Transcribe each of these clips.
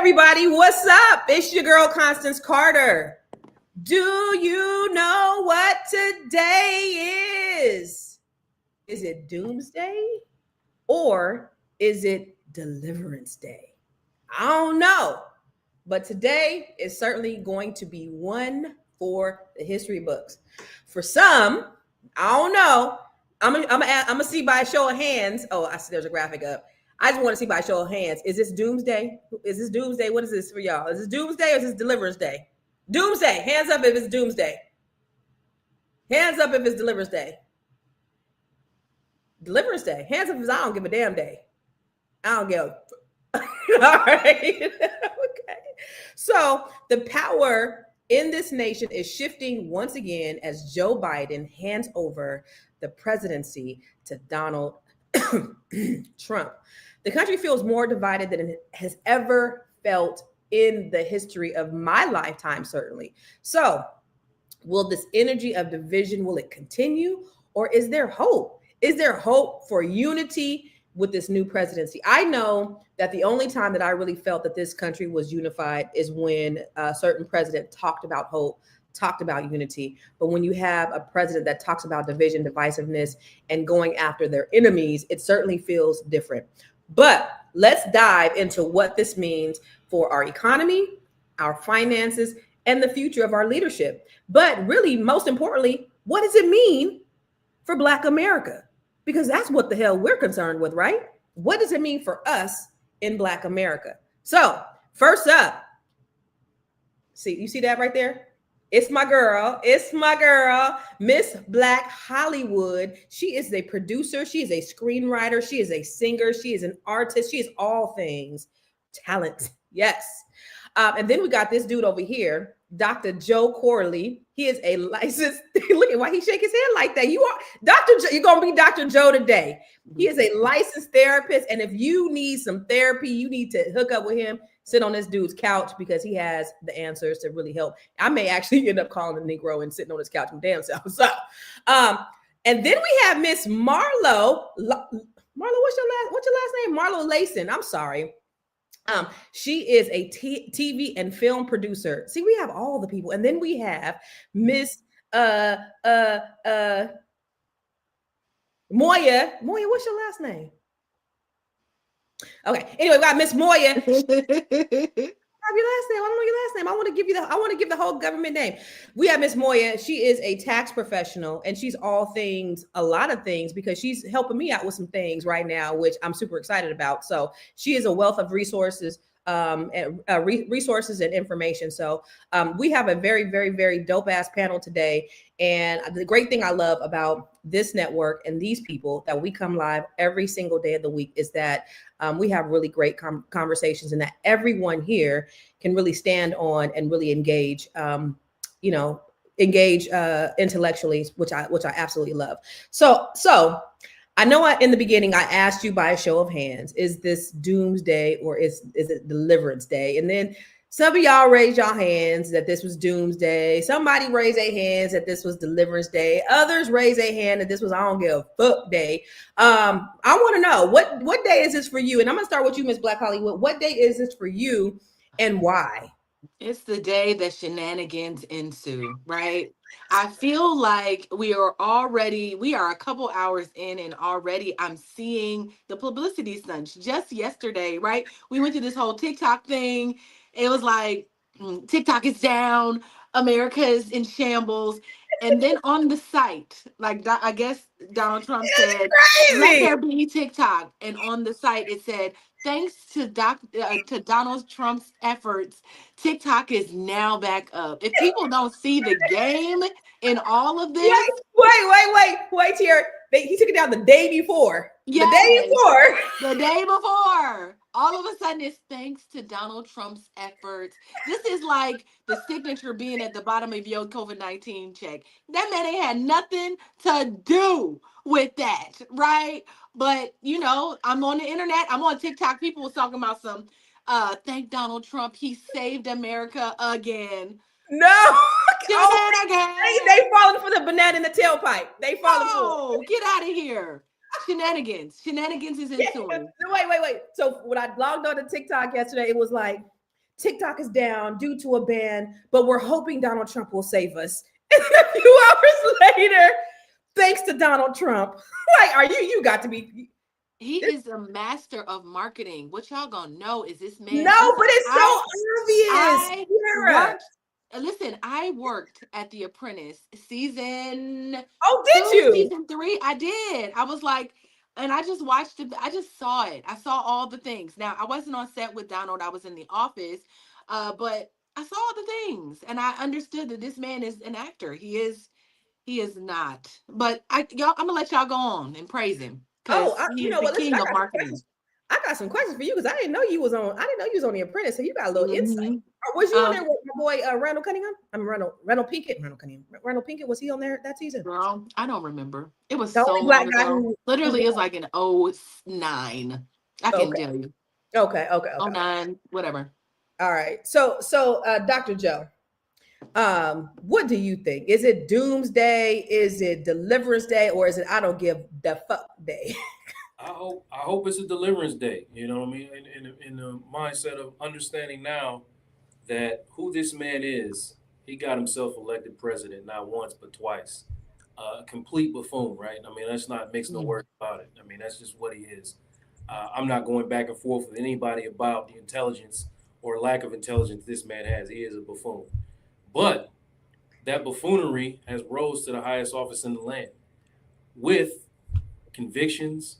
everybody, what's up? It's your girl, Constance Carter. Do you know what today is? Is it Doomsday or is it Deliverance Day? I don't know, but today is certainly going to be one for the history books. For some, I don't know. I'm gonna see by a show of hands. Oh, I see there's a graphic up. I just want to see by a show of hands. Is this Doomsday? Is this Doomsday? What is this for y'all? Is this Doomsday or is this Deliverance Day? Doomsday. Hands up if it's Doomsday. Hands up if it's Deliverance Day. Deliverance Day. Hands up if I don't give a damn day. I don't give. All right. Okay. So the power in this nation is shifting once again as Joe Biden hands over the presidency to Donald Trump. The country feels more divided than it has ever felt in the history of my lifetime, certainly. So will this energy of division, will it continue? Or is there hope? Is there hope for unity with this new presidency? I know that the only time that I really felt that this country was unified is when a certain president talked about hope, talked about unity. But when you have a president that talks about division, divisiveness, and going after their enemies, it certainly feels different. But let's dive into what this means for our economy, our finances, and the future of our leadership. But really, most importantly, what does it mean for Black America? Because that's what the hell we're concerned with, right? What does it mean for us in Black America? So first up, see, you see that right there? It's my girl, Miss Black Hollywood. She is a producer, she is a screenwriter, she is a singer, she is an artist, she is all things talent. Yes. And then we got this dude over here, Dr. Joe Corley. He is a licensed, look at why he shake his head like that. You are Dr. Joe, you're gonna be Dr. Joe today. He is a licensed therapist. And if you need some therapy, you need to hook up with him, sit on this dude's couch because he has the answers to really help. I may actually end up calling the Negro and sitting on his couch my damn self. So and then we have Miss Marlo. Marlo, what's your last name? Marlo Layson. I'm sorry. She is a TV and film producer. See, we have all the people. And then we have Miss Moya. Moya, what's your last name? Okay. Anyway, we got Miss Moya. Have your last name. I don't know your last name. I want to give the whole government name. We have Miss Moya. She is a tax professional and she's all things, a lot of things, because she's helping me out with some things right now, which I'm super excited about. So she is a wealth of resources, resources and information. So we have a very, very, very dope ass panel today. And the great thing I love about this network and these people that we come live every single day of the week is that we have really great conversations and that everyone here can really stand on and really engage, intellectually, which I absolutely love. So I know in the beginning, I asked you by a show of hands, is this Doomsday or is it Deliverance Day? And then some of y'all raised your hands that this was Doomsday. Somebody raised their hands that this was Deliverance Day. Others raised their hand that this was I don't give a fuck day. I want to know, what day is this for you? And I'm going to start with you, Miss Black Hollywood. What day is this for you and why? It's the day that shenanigans ensue, right? I feel like we are a couple hours in and already I'm seeing the publicity stunts. Just yesterday, right? We went through this whole TikTok thing. It was like, TikTok is down, America is in shambles. And then on the site, like I guess Donald Trump said, let there be TikTok. And on the site, it said, thanks to Donald Trump's efforts, TikTok is now back up. If people don't see the game in all of this. Wait here. He took it down the day before. Yes, the day before. All of a sudden, it's thanks to Donald Trump's efforts. This is like the signature being at the bottom of your COVID-19 check. That man ain't had nothing to do with that, right? But, I'm on the internet. I'm on TikTok. People was talking about some, thank Donald Trump. He saved America again. No. Shenanigans. They falling for the banana in the tailpipe. They falling for it. Get out of here. Shenanigans is ensuing. Wait. So when I logged on to TikTok yesterday, it was like, TikTok is down due to a ban, but we're hoping Donald Trump will save us. And a few hours later, thanks to Donald Trump. Like, you got to be. He is a master of marketing. What y'all gonna know is this man. No, but it's so obvious. Listen, I worked at The Apprentice season. Oh, did you? Season 3, I did. I was like, and I just watched it. I just saw it. I saw all the things. Now, I wasn't on set with Donald. I was in the office, but I saw all the things, and I understood that this man is an actor. He is not. But I'm gonna let y'all go on and praise him because he is the king of marketing. I got some questions for you because I didn't know you was on The Apprentice, so you got a little insight. Or was you on there with my boy Randall Cunningham? Randall Pinkett. Randall Pinkett, was he on there that season? Girl, I don't remember. It was so long ago. Literally, it's like an 09. I can tell you. Okay. 09, whatever. All right. So Dr. Joe, what do you think? Is it Doomsday? Is it Deliverance Day? Or is it I don't give the fuck day? I hope it's a Deliverance Day. You know what I mean? In the mindset of understanding now that who this man is, he got himself elected president not once but twice. A complete buffoon, right? I mean, let's not mix no words about it. I mean, that's just what he is. I'm not going back and forth with anybody about the intelligence or lack of intelligence this man has. He is a buffoon. But that buffoonery has rose to the highest office in the land with convictions.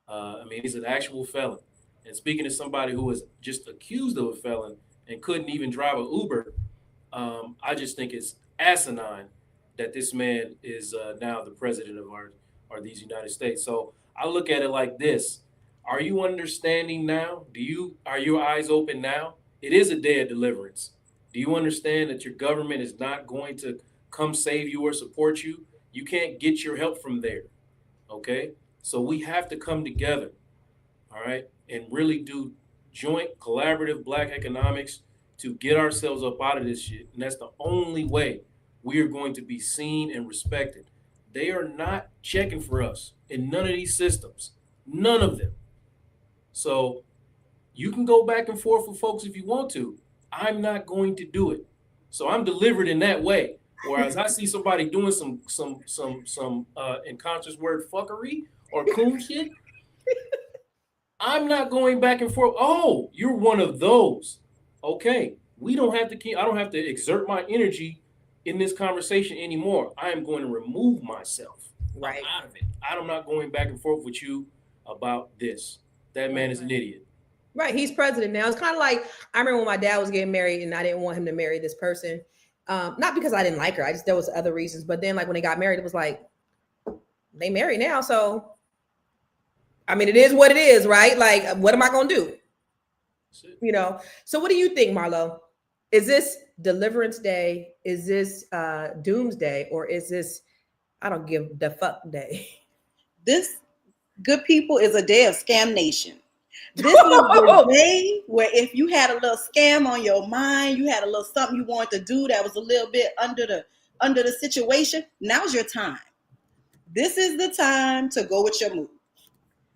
I mean, he's an actual felon. And speaking to somebody who was just accused of a felon and couldn't even drive an Uber, I just think it's asinine that this man is now the president of these United States. So I look at it like this. Are you understanding now? Are your eyes open now? It is a day of deliverance. Do you understand that your government is not going to come save you or support you? You can't get your help from there. Okay? So we have to come together, all right, and really do joint collaborative Black economics to get ourselves up out of this shit. And that's the only way we are going to be seen and respected. They are not checking for us in none of these systems, none of them. So you can go back and forth with folks if you want to. I'm not going to do it. So I'm delivered in that way. Whereas I see somebody doing some in conscious word fuckery or coon shit, I'm not going back and forth. Oh, you're one of those. Okay, I don't have to exert my energy in this conversation anymore. I am going to remove myself out of it. I'm not going back and forth with you about this. That man is an idiot. Right, he's president now. It's kind of like, I remember when my dad was getting married and I didn't want him to marry this person. Not because I didn't like her. There was other reasons. But then like when they got married, it was like, they married now. So, I mean, it is what it is, right? Like, what am I going to do? You know? So what do you think, Marlo? Is this Deliverance Day? Is this Doomsday? Or is this, I don't give the fuck day? This, good people, is a day of Scam Nation. This is the day where if you had a little scam on your mind, you had a little something you wanted to do that was a little bit under the situation, now's your time. This is the time to go with your move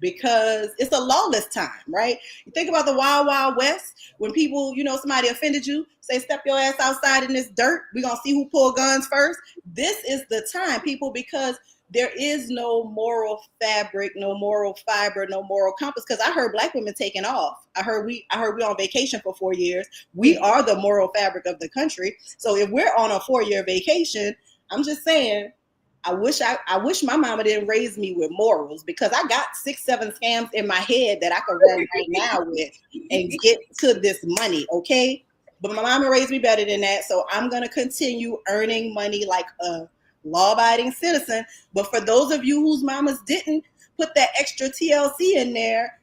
because it's a lawless time, right? You think about the Wild Wild West when people, somebody offended you, say, step your ass outside in this dirt. We're going to see who pull guns first. This is the time, people, because there is no moral fabric, no moral fiber, no moral compass. Because I heard Black women taking off. I heard we on vacation for 4 years. We are the moral fabric of the country. So if we're on a 4-year vacation, I'm just saying, I wish my mama didn't raise me with morals because I got 6-7 scams in my head that I could run right now with and get to this money. Okay, but my mama raised me better than that. So I'm gonna continue earning money like a law-abiding citizen. But for those of you whose mamas didn't put that extra TLC in there,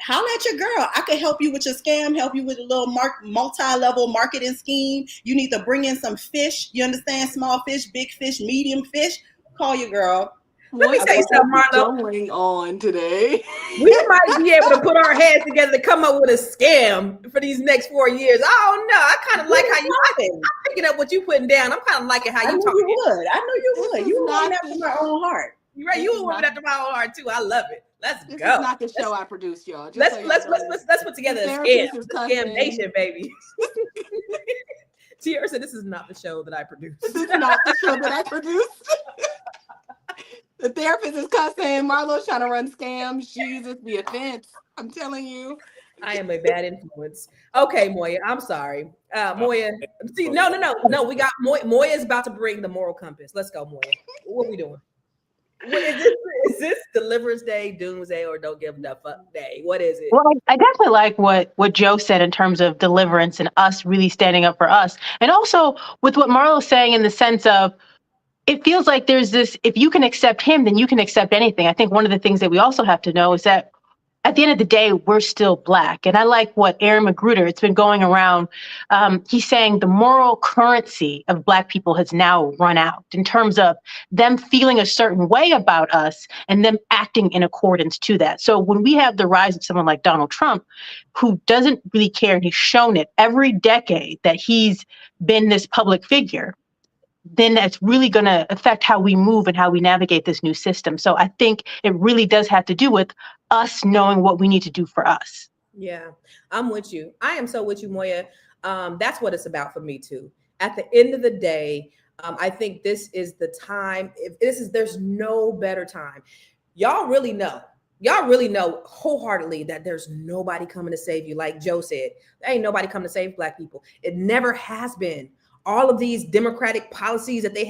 holla at your girl. I can help you with your scam, help you with a little multi-level marketing scheme. You need to bring in some fish. You understand? Small fish, big fish, medium fish. Call your girl. Let me say something, Marlo. Going on today. We might be able to put our heads together to come up with a scam for these next 4 years. I don't know. I kind of like how I'm picking up what you putting down. I'm kind of liking how you talking. I know you would. You were woman after my own heart. You're right. You were woman after my own heart too. I love it. Let's This go. is not the show I produced, y'all. Just so y'all Let's know. put together a The scam. therapist is The cussing. Scam Nation, baby. Tiara said, "This is not the show that I produced." This is not the show that I produced. The therapist is cussing. Marlo's trying to run scams. Jesus, the offense. I'm telling you. I am a bad influence. Okay, Moya, I'm sorry. Moya, see, no. We got Moya. Moya is about to bring the moral compass. Let's go, Moya. What are we doing? What is this? Is this Deliverance Day, Doomsday, or Don't Give a Fuck Day? What is it? Well, I definitely like what Joe said in terms of deliverance and us really standing up for us. And also with what Marlo's saying in the sense of, it feels like there's this, if you can accept him, then you can accept anything. I think one of the things that we also have to know is that at the end of the day, we're still Black. And I like what Aaron Magruder, it's been going around. He's saying the moral currency of Black people has now run out in terms of them feeling a certain way about us and them acting in accordance to that. So when we have the rise of someone like Donald Trump, who doesn't really care, and he's shown it every decade that he's been this public figure, then that's really going to affect how we move and how we navigate this new system. So I think it really does have to do with us knowing what we need to do for us. Yeah, I'm with you. I am so with you, Moya. That's what it's about for me too. At the end of the day, I think this is the time. There's no better time. Y'all really know wholeheartedly that there's nobody coming to save you. Like Joe said, there ain't nobody coming to save Black people. It never has been. All of these democratic policies that they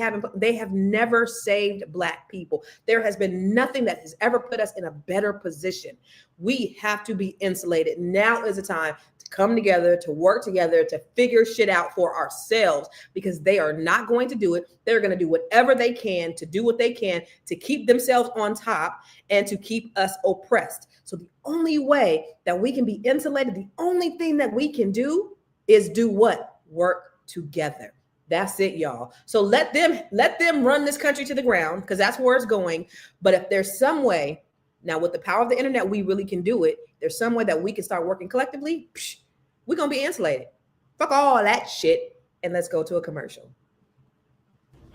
have never saved Black people. There has been nothing that has ever put us in a better position. We have to be insulated. Now is the time to come together, to work together, to figure shit out for ourselves, because they are not going to do it. They're going to do whatever they can to do what they can to keep themselves on top and to keep us oppressed. So the only way that we can be insulated, the only thing that we can do is do what? Work together. That's it, y'all. So let them run this country to the ground, because that's where it's going. But if there's some way, now with the power of the internet, we really can do it. There's some way that we can start working collectively. We're gonna be insulated. Fuck all that shit, and let's go to a commercial.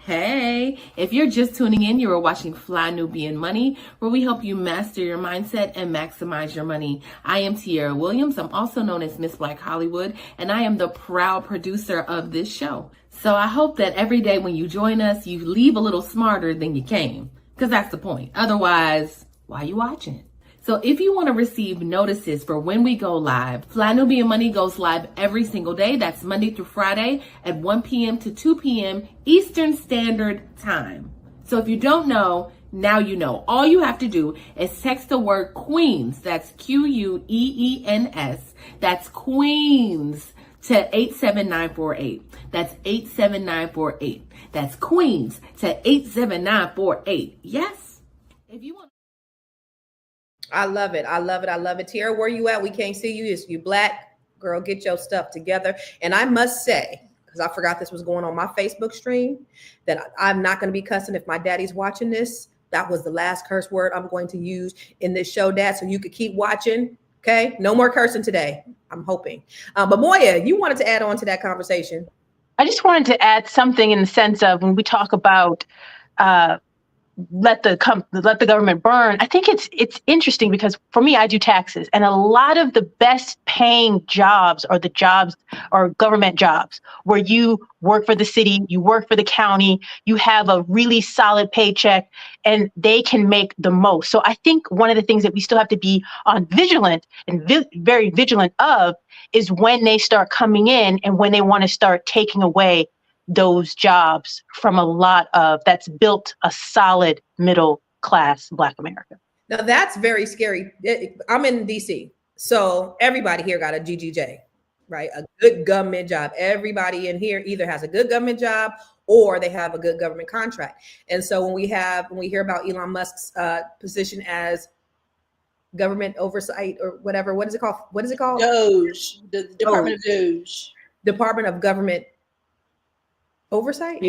Hey, if you're just tuning in, you are watching Fly Nubian Money, where we help you master your mindset and maximize your money. I am Tiara Williams. I'm also known as Miss Black Hollywood, and I am the proud producer of this show. So I hope that every day when you join us, you leave a little smarter than you came, because that's the point. Otherwise, why are you watching? So if you want to receive notices for when we go live, Fly Nubian Money goes live every single day. That's Monday through Friday at 1 p.m. to 2 p.m. Eastern Standard Time. So if you don't know, now you know. All you have to do is text the word Queens, that's Queens, that's Queens, to 87948. That's 87948. That's Queens to 87948. Yes? If you want. I love it. I love it. I love it. Tiara, where you at? We can't see you. You Black. Girl, get your stuff together. And I must say, because I forgot this was going on my Facebook stream, that I'm not going to be cussing if my daddy's watching this. That was the last curse word I'm going to use in this show, Dad, so you could keep watching. Okay? No more cursing today. I'm hoping. But Moya, you wanted to add on to that conversation. I just wanted to add something in the sense of when we talk about let the government burn. I think it's interesting because for me, I do taxes, and a lot of the best paying jobs are the jobs or government jobs where you work for the city, you work for the county, you have a really solid paycheck, and they can make the most. So I think one of the things that we still have to be on vigilant and very vigilant of is when they start coming in and when they want to start taking away those jobs from a lot of that's built a solid middle class Black America. Now that's very scary. I'm in DC, so everybody here got a GGJ, right? A good government job. Everybody in here either has a good government job or they have a good government contract. And so when we hear about Elon Musk's position as government oversight or whatever, what is it called? Doge, the Department of Doge. Department of Government Oversight?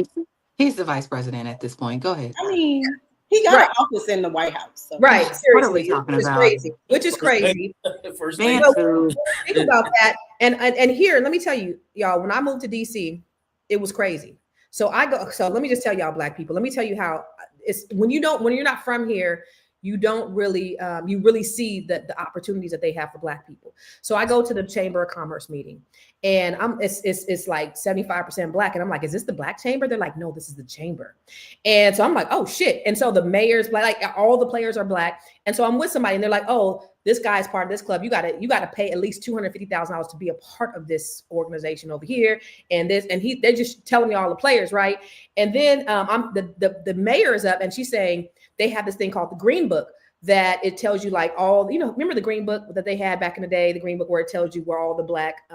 He's the vice president at this point. Go ahead. I mean, he got an office in the White House. So. Right. What Seriously. are we talking about? Which is crazy. First Man, thing. food. Think about that. And here, let me tell you, y'all, when I moved to DC, it was crazy. So let me just tell y'all Black people, let me tell you how it's when you're not from here, you don't really you really see the opportunities that they have for Black people. So I go to the Chamber of Commerce meeting, and it's like 75% Black, and I'm like, is this the Black chamber? They're like, no, this is the chamber. And so I'm like, oh shit. And so the mayor's Black, like all the players are Black. And so I'm with somebody, and they're like, oh, this guy's part of this club. You gotta pay at least $250,000 to be a part of this organization over here. And they're just telling me all the players, right? And then I'm the mayor is up, and she's saying they have this thing called the Green Book, that it tells you like all, remember the Green Book that they had back in the day, the Green Book where it tells you where all the Black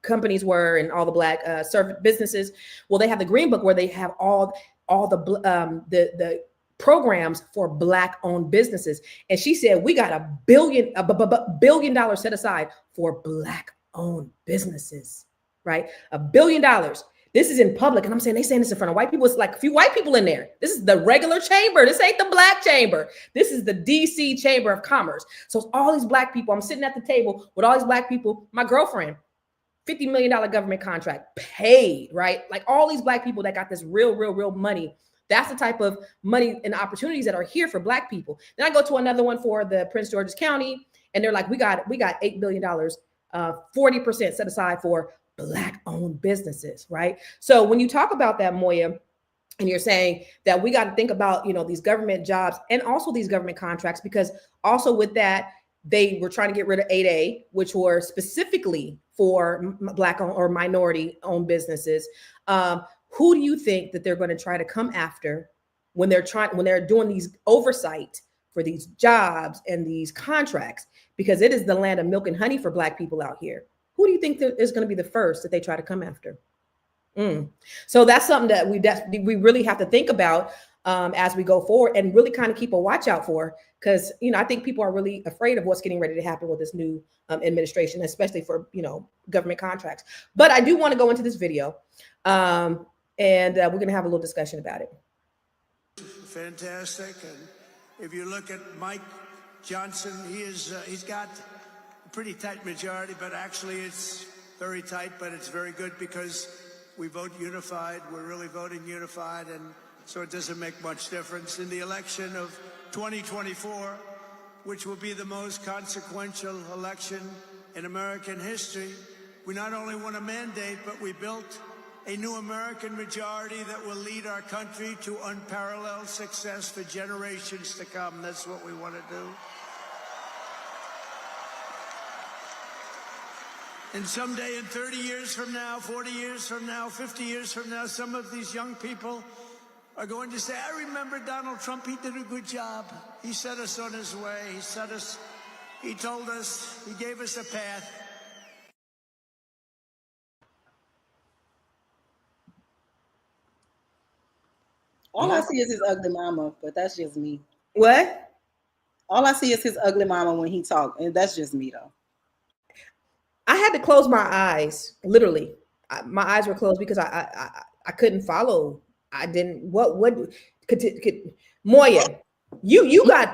companies were and all the Black service businesses. Well, they have the Green Book where they have all the programs for Black owned businesses. And she said, we got $1 billion set aside for Black owned businesses, right? $1 billion. This is in public. And I'm saying, they saying this in front of white people. It's like a few white people in there. This is the regular chamber. This ain't the Black chamber. This is the DC Chamber of Commerce. So it's all these Black people. I'm sitting at the table with all these Black people. My girlfriend, $50 million government contract paid, right? Like all these Black people that got this real money. That's the type of money and opportunities that are here for Black people. Then I go to another one for the Prince George's County, and they're like, we got $8 billion, 40% set aside for Black owned businesses, right? So when you talk about that, Moya, and you're saying that we got to think about, these government jobs and also these government contracts, because also with that, they were trying to get rid of 8A, which were specifically for Black or minority owned businesses. Who do you think that they're going to try to come after when they're doing these oversight for these jobs and these contracts? Because it is the land of milk and honey for Black people out here. Who do you think is going to be the first that they try to come after? So that's something that we really have to think about as we go forward, and really kind of keep a watch out for, because I think people are really afraid of what's getting ready to happen with this new administration, especially for government contracts. But I do want to go into this video, and we're going to have a little discussion about it. Fantastic. And if you look at Mike Johnson, he's got a pretty tight majority, but actually it's very tight, but it's very good because we vote unified. We're really voting unified, and so it doesn't make much difference. In the election of 2024, which will be the most consequential election in American history, we not only won a mandate, but we built a new American majority that will lead our country to unparalleled success for generations to come. That's what we want to do. And someday, in 30 years from now, 40 years from now, 50 years from now, some of these young people are going to say, I remember Donald Trump, he did a good job. He set us on his way. He told us, he gave us a path. All I see is his ugly mama, but that's just me. What? All I see is his ugly mama when he talks, and that's just me, though. I had to close my eyes, literally. My eyes were closed because I couldn't follow. I didn't. What could Moya? You got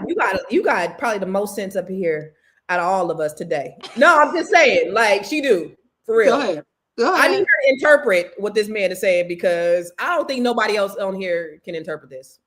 probably the most sense up here out of all of us today. No, I'm just saying, like she do for real. Go ahead. I need her to interpret what this man is saying, because I don't think nobody else on here can interpret this.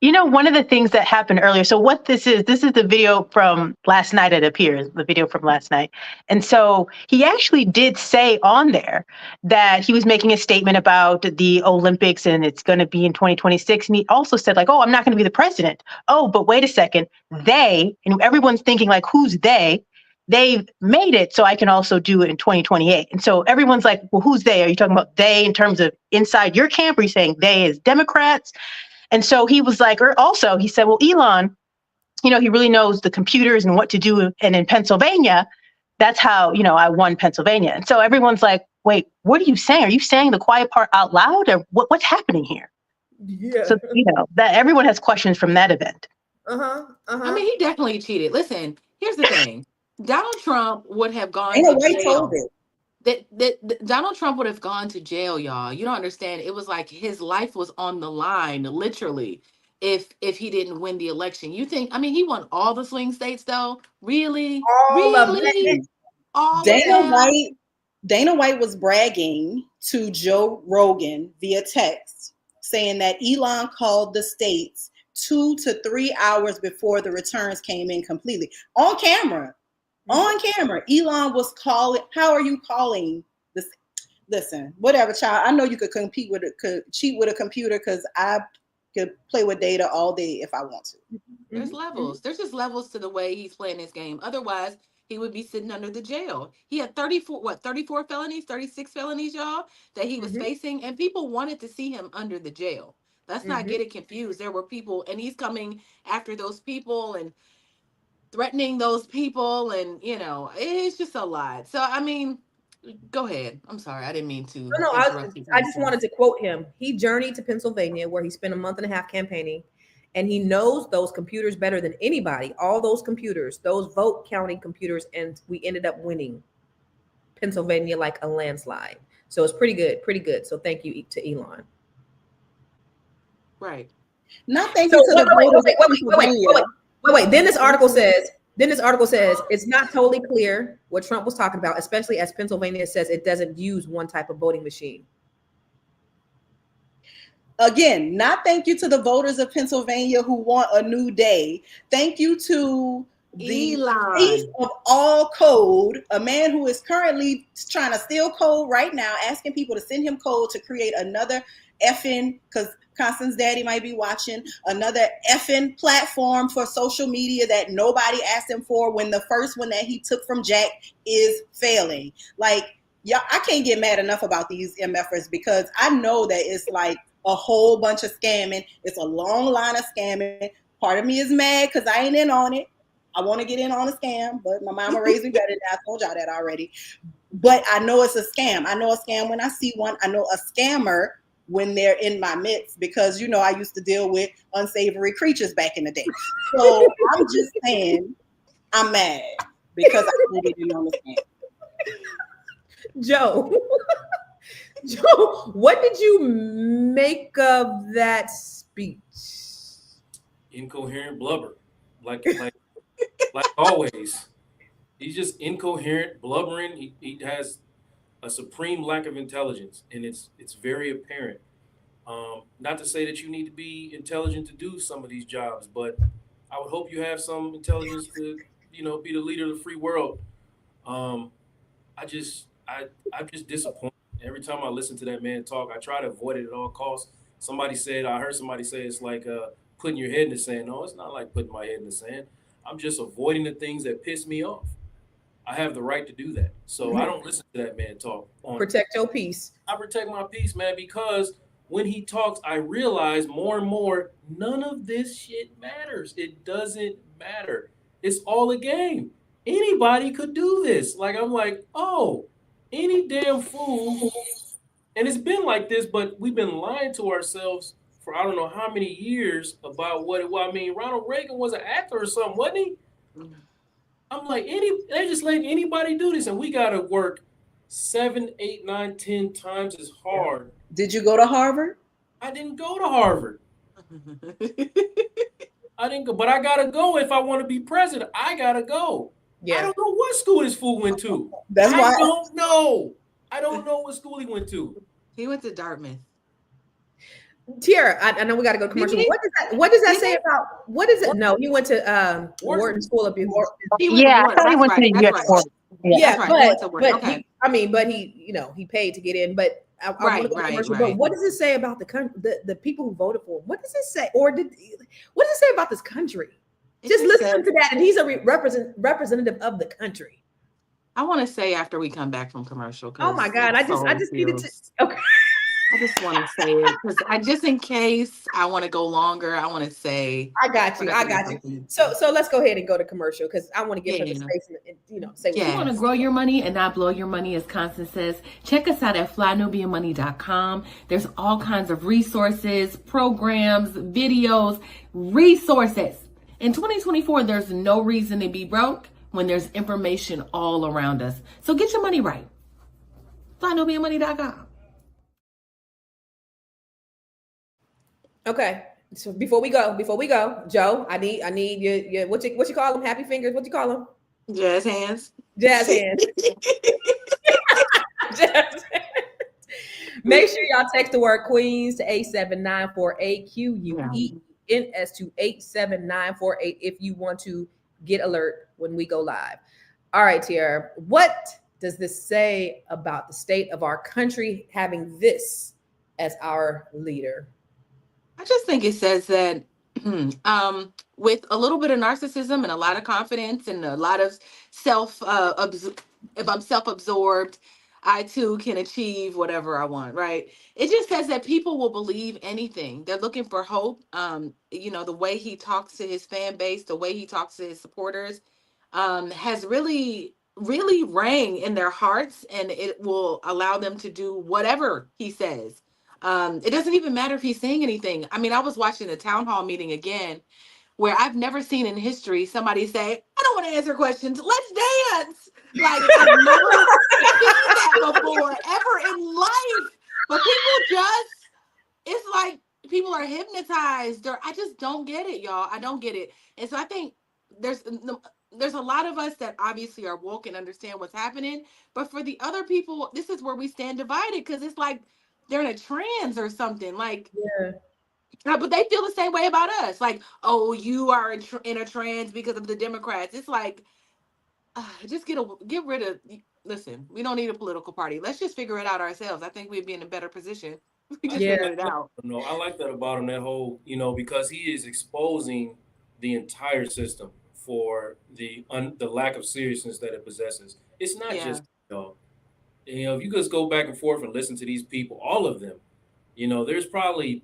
One of the things that happened earlier. So what this is the video from last night. It appears the video from last night. And so he actually did say on there that he was making a statement about the Olympics and it's going to be in 2026. And he also said like, oh, I'm not going to be the president. Oh, but wait a second. They, and everyone's thinking like, who's they? They've made it so I can also do it in 2028. And so everyone's like, well, who's they? Are you talking about they in terms of inside your camp? Or are you saying they as Democrats? And so he was like, or also he said, well, Elon, he really knows the computers and what to do. And in Pennsylvania, that's how, I won Pennsylvania. And so everyone's like, wait, what are you saying? Are you saying the quiet part out loud, or what's happening here? Yeah. So, that everyone has questions from that event. I mean, he definitely cheated. Listen, here's the thing. Donald Trump would have gone Ain't to no way jail. told it. That Donald Trump would have gone to jail, y'all. You don't understand. It was like his life was on the line, literally, if he didn't win the election. You think, I mean, he won all the swing states, though? Really? All of really? them. All Dana White was bragging to Joe Rogan via text, saying that Elon called the states 2 to 3 hours before the returns came in completely on camera. On camera, Elon was calling. How are you calling this? Listen, whatever, child. I know you could cheat with a computer because I could play with data all day if I want to. There's levels. There's just levels to the way he's playing this game. Otherwise, he would be sitting under the jail. He had 34 felonies, 36 felonies, y'all, that he was facing. And people wanted to see him under the jail. Let's not get it confused. There were people, and he's coming after those people and threatening those people. And, it's just a lot. So, I mean, go ahead. I'm sorry. I didn't mean to interrupt you. I just wanted to quote him. He journeyed to Pennsylvania where he spent a month and a half campaigning, and he knows those computers better than anybody. All those computers, those vote counting computers, and we ended up winning Pennsylvania like a landslide. So it's pretty good. So thank you to Elon. Right. Not thank you to the voters of Pennsylvania. Wait. Then this article says it's not totally clear what Trump was talking about, especially as Pennsylvania says it doesn't use one type of voting machine. Again, not thank you to the voters of Pennsylvania who want a new day. Thank you to the thief of all code, a man who is currently trying to steal code right now, asking people to send him code to create another effing, because Constance's daddy might be watching, another effing platform for social media that nobody asked him for when the first one that he took from Jack is failing. Like, yeah, I can't get mad enough about these MFers because I know that it's like a whole bunch of scamming. It's a long line of scamming. Part of me is mad because I ain't in on it. I want to get in on a scam, but my mama raised me better than I told y'all that already. But I know it's a scam. I know a scam when I see one. I know a scammer when they're in my midst because, I used to deal with unsavory creatures back in the day. So I'm just saying I'm mad because I can't get in on the scam. Joe, what did you make of that speech? Incoherent blubber, like always. He's just incoherent, blubbering. He has a supreme lack of intelligence, and it's very apparent. Not to say that you need to be intelligent to do some of these jobs, but I would hope you have some intelligence to, be the leader of the free world. I'm just disappointed. Every time I listen to that man talk, I try to avoid it at all costs. I heard somebody say it's like putting your head in the sand. No, it's not like putting my head in the sand. I'm just avoiding the things that piss me off. I have the right to do that. So I don't listen to that man talk. Protect your peace. I protect my peace, man, because when he talks, I realize more and more, none of this shit matters. It doesn't matter. It's all a game. Anybody could do this. Like, I'm like, oh, any damn fool. And it's been like this, but we've been lying to ourselves for I don't know how many years about Ronald Reagan was an actor or something, wasn't he? I'm like, they're just letting anybody do this, and we got to work 7, 8, 9, 10 times as hard. Did you go to Harvard? I didn't go to Harvard. I didn't go, but I got to go if I want to be president. I got to go. Yeah. I don't know what school this fool went to. I don't know. I don't know what school he went to. He went to Dartmouth. Tiara, I know we got to go to commercial. What does that say about? What is it? No, he went to Wharton School of Business. I thought he went to the US. But he paid to get in. But I want to go to commercial. But what does it say about the people who voted for him? What does it say? What does it say about this country? Just listen to that, and he's a representative of the country. I want to say after we come back from commercial. Oh my God! I just needed to. Okay. I just want to say it because just in case I want to go longer, I want to say. I got you. So let's go ahead and go to commercial because I want to get the space and say. You want to grow your money and not blow your money, as Constance says. Check us out at flynubianmoney.com. There's all kinds of resources, programs, videos, resources. In 2024, there's no reason to be broke when there's information all around us. So get your money right. flynubianmoney.com. Okay, so before we go, Joe, I need your what you call them? Happy fingers? What you call them? Jazz hands. Jazz hands. Jazz hands. Make sure y'all text the word Queens to 87948QUEEN NS to 87948 if you want to get alert when we go live. All right, Tiara, what does this say about the state of our country having this as our leader? I just think it says that with a little bit of narcissism and a lot of confidence and a lot of if I'm self-absorbed, I too can achieve whatever I want, right? It just says that people will believe anything. They're looking for hope. The way he talks to his fan base, the way he talks to his supporters, has really, really rang in their hearts, and it will allow them to do whatever he says. It doesn't even matter if he's saying anything. I mean, I was watching a town hall meeting again where I've never seen in history somebody say, I don't want to answer questions. Let's dance. Like, I've never seen that before, ever in life. But it's like people are hypnotized. I just don't get it, y'all. I don't get it. And so I think there's a lot of us that obviously are woke and understand what's happening. But for the other people, this is where we stand divided, because it's like they're in a trance or something. Like, Yeah. But they feel the same way about us. Like, oh, you are in a trance because of the Democrats. It's like, just get rid of. Listen, we don't need a political party. Let's just figure it out ourselves. I think we'd be in a better position. We just figured it out. No, I like that about him. That whole, because he is exposing the entire system for the lack of seriousness that it possesses. It's not just if you just go back and forth and listen to these people, all of them, there's probably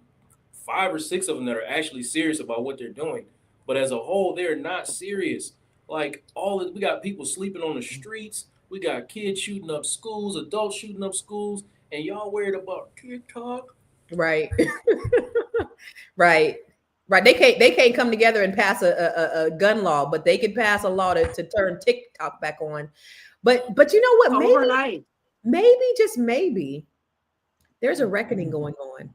5 or 6 of them that are actually serious about what they're doing. But as a whole, they're not serious. Like, we got people sleeping on the streets. We got kids shooting up schools, adults shooting up schools, and y'all worried about Tik Tok? Right. Right. They can't come together and pass a gun law, but they can pass a law to turn TikTok back on. But you know what? Maybe just maybe there's a reckoning going on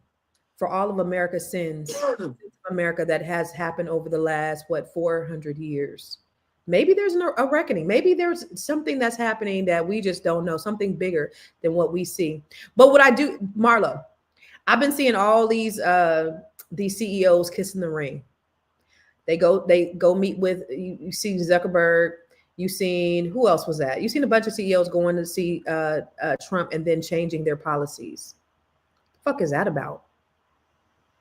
for all of America's sins, America, that has happened over the last 400 years. Maybe there's a reckoning. Maybe there's something that's happening that we just don't know, something bigger than what we see. But what I do, Marlo, I've been seeing all these CEOs kissing the ring. They go meet with, you see Zuckerberg, you seen, who else was that? You seen a bunch of CEOs going to see Trump and then changing their policies. The fuck is that about?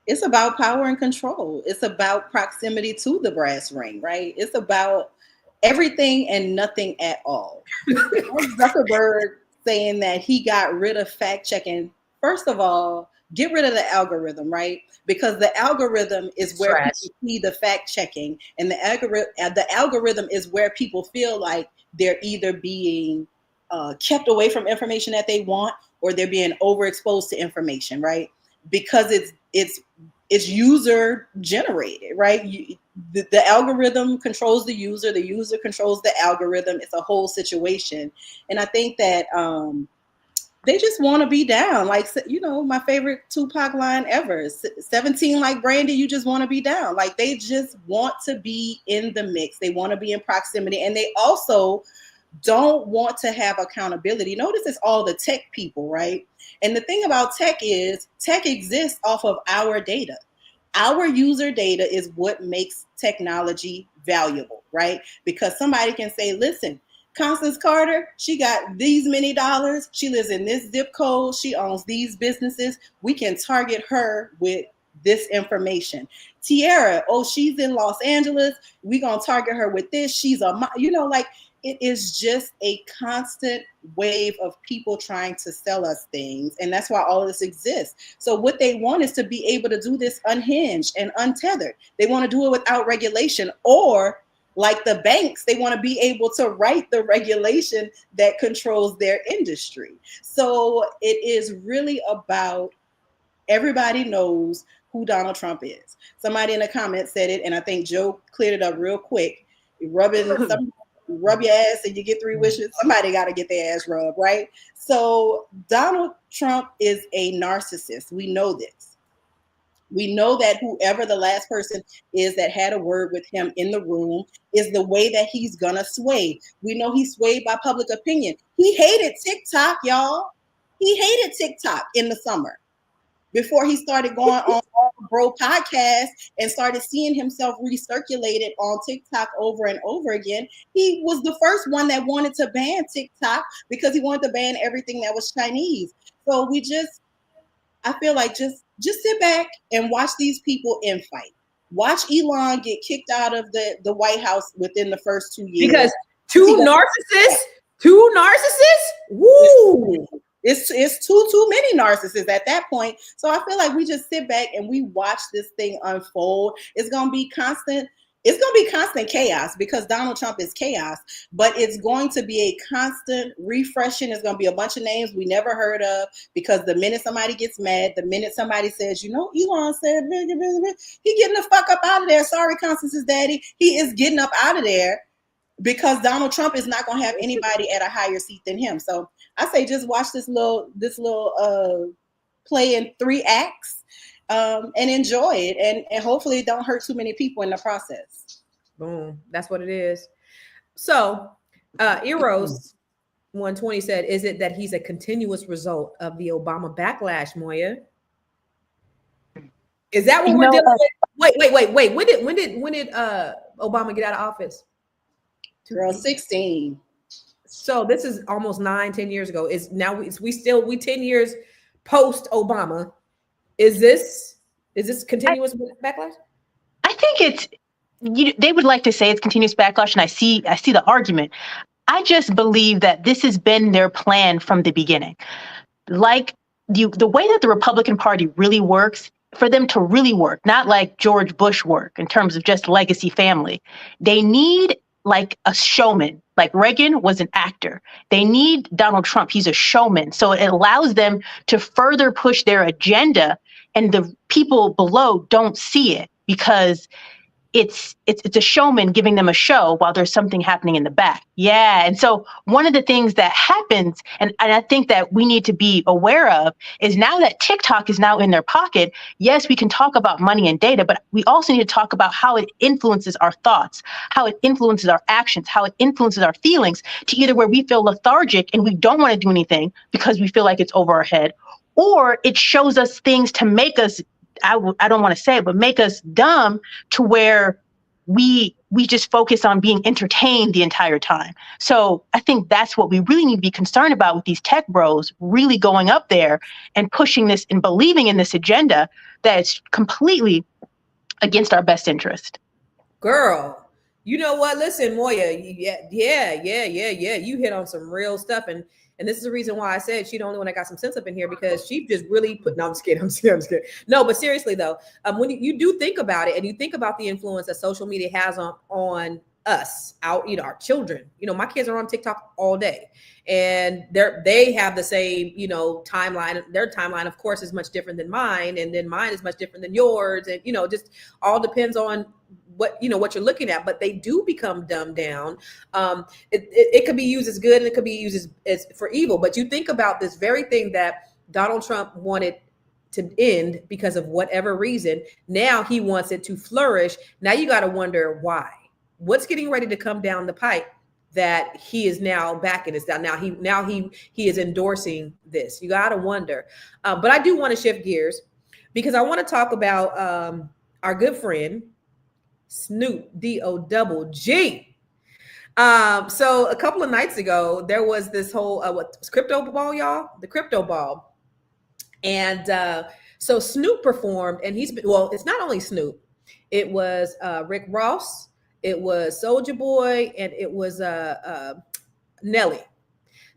It's about power and control. It's about proximity to the brass ring, right? It's about everything and nothing at all. Zuckerberg saying that he got rid of fact checking. First of all, get rid of the algorithm, right? Because the algorithm is where people see the fact checking, and the algorithm is where people feel like they're either being kept away from information that they want, or they're being overexposed to information, right? Because it's user generated, right? The algorithm controls the user controls the algorithm. It's a whole situation. And I think that they just want to be down. Like, my favorite Tupac line ever, 17 like Brandy, you just want to be down. Like, they just want to be in the mix. They want to be in proximity. And they also don't want to have accountability. Notice it's all the tech people, right? And the thing about tech is tech exists off of our data. Our user data is what makes technology valuable, right? Because somebody can say, listen, Constance Carter, she got these many dollars. She lives in this zip code. She owns these businesses. We can target her with this information. Tiara, she's in Los Angeles. We're going to target her with this. She's it is just a constant wave of people trying to sell us things. And that's why all of this exists. So what they want is to be able to do this unhinged and untethered. They want to do it without regulation, or like the banks, they want to be able to write the regulation that controls their industry. So it is really about, everybody knows who Donald Trump is. Somebody in the comments said it, and I think Joe cleared it up real quick. Rub your ass and you get 3 wishes. Somebody got to get their ass rubbed, right? So Donald Trump is a narcissist. We know this. We know that whoever the last person is that had a word with him in the room is the way that he's going to sway. We know he's swayed by public opinion. He hated TikTok, y'all. He hated TikTok in the summer. before he started going on all bro podcasts and started seeing himself recirculated on TikTok over and over again. He was the first one that wanted to ban TikTok because he wanted to ban everything that was Chinese. So I feel like just sit back and watch these people infight. Watch Elon get kicked out of the White House within the first 2 years. Because two narcissists? Woo! It's too many narcissists at that point. So I feel like we just sit back and we watch this thing unfold. It's gonna be constant chaos because Donald Trump is chaos, but it's going to be a constant refreshing. It's going to be a bunch of names we never heard of because the minute somebody gets mad, the minute somebody says, Elon said, he getting the fuck up out of there. Sorry, Constance's daddy. He is getting up out of there because Donald Trump is not going to have anybody at a higher seat than him. So I say just watch this little play in 3 acts. And enjoy it, and hopefully it don't hurt too many people in the process. Boom, that's what it is. So, Eros 120 said, "Is it that he's a continuous result of the Obama backlash, Moya? Is that what we're dealing with? Wait. When did Obama get out of office? Girl, 16. So this is almost 9-10 years ago. Is now we 10 years post Obama." Is this continuous backlash? I think they would like to say it's continuous backlash, and I see the argument. I just believe that this has been their plan from the beginning. Like the way that the Republican Party really works, for them to really work, not like George Bush work in terms of just legacy family, they need like a showman. Like Reagan was an actor. They need Donald Trump. He's a showman. So it allows them to further push their agenda, and the people below don't see it because it's a showman giving them a show while there's something happening in the back. Yeah. And so one of the things that happens, and I think that we need to be aware of, is now that TikTok is now in their pocket, yes, we can talk about money and data, but we also need to talk about how it influences our thoughts, how it influences our actions, how it influences our feelings to either where we feel lethargic and we don't want to do anything because we feel like it's over our head, or it shows us things to make us, I don't want to say it, but make us dumb to where we just focus on being entertained the entire time. So I think that's what we really need to be concerned about with these tech bros really going up there and pushing this and believing in this agenda that is completely against our best interest. Girl, you know what? Listen, Moya, yeah. You hit on some real stuff, and this is the reason why I said she the only one that got some sense up in here, because she just really put. No, I'm just kidding. I'm just kidding. No, but seriously though, when you do think about it, and you think about the influence that social media has on us, our children. My kids are on TikTok all day, and they have the same, timeline. Their timeline, of course, is much different than mine, and then mine is much different than yours, and just all depends on what you're looking at. But they do become dumbed down. It could be used as good, and it could be used as for evil. But you think about this very thing that Donald Trump wanted to end because of whatever reason. Now he wants it to flourish. Now you got to wonder why. What's getting ready to come down the pipe that he is now backing this down? Now he is endorsing this. You got to wonder. But I do want to shift gears because I want to talk about our good friend Snoop D-O-double-G. So a couple of nights ago, there was this whole crypto ball, y'all, the crypto ball. And so Snoop performed, and it's not only Snoop, it was Rick Ross, it was Soulja Boy, and it was Nelly.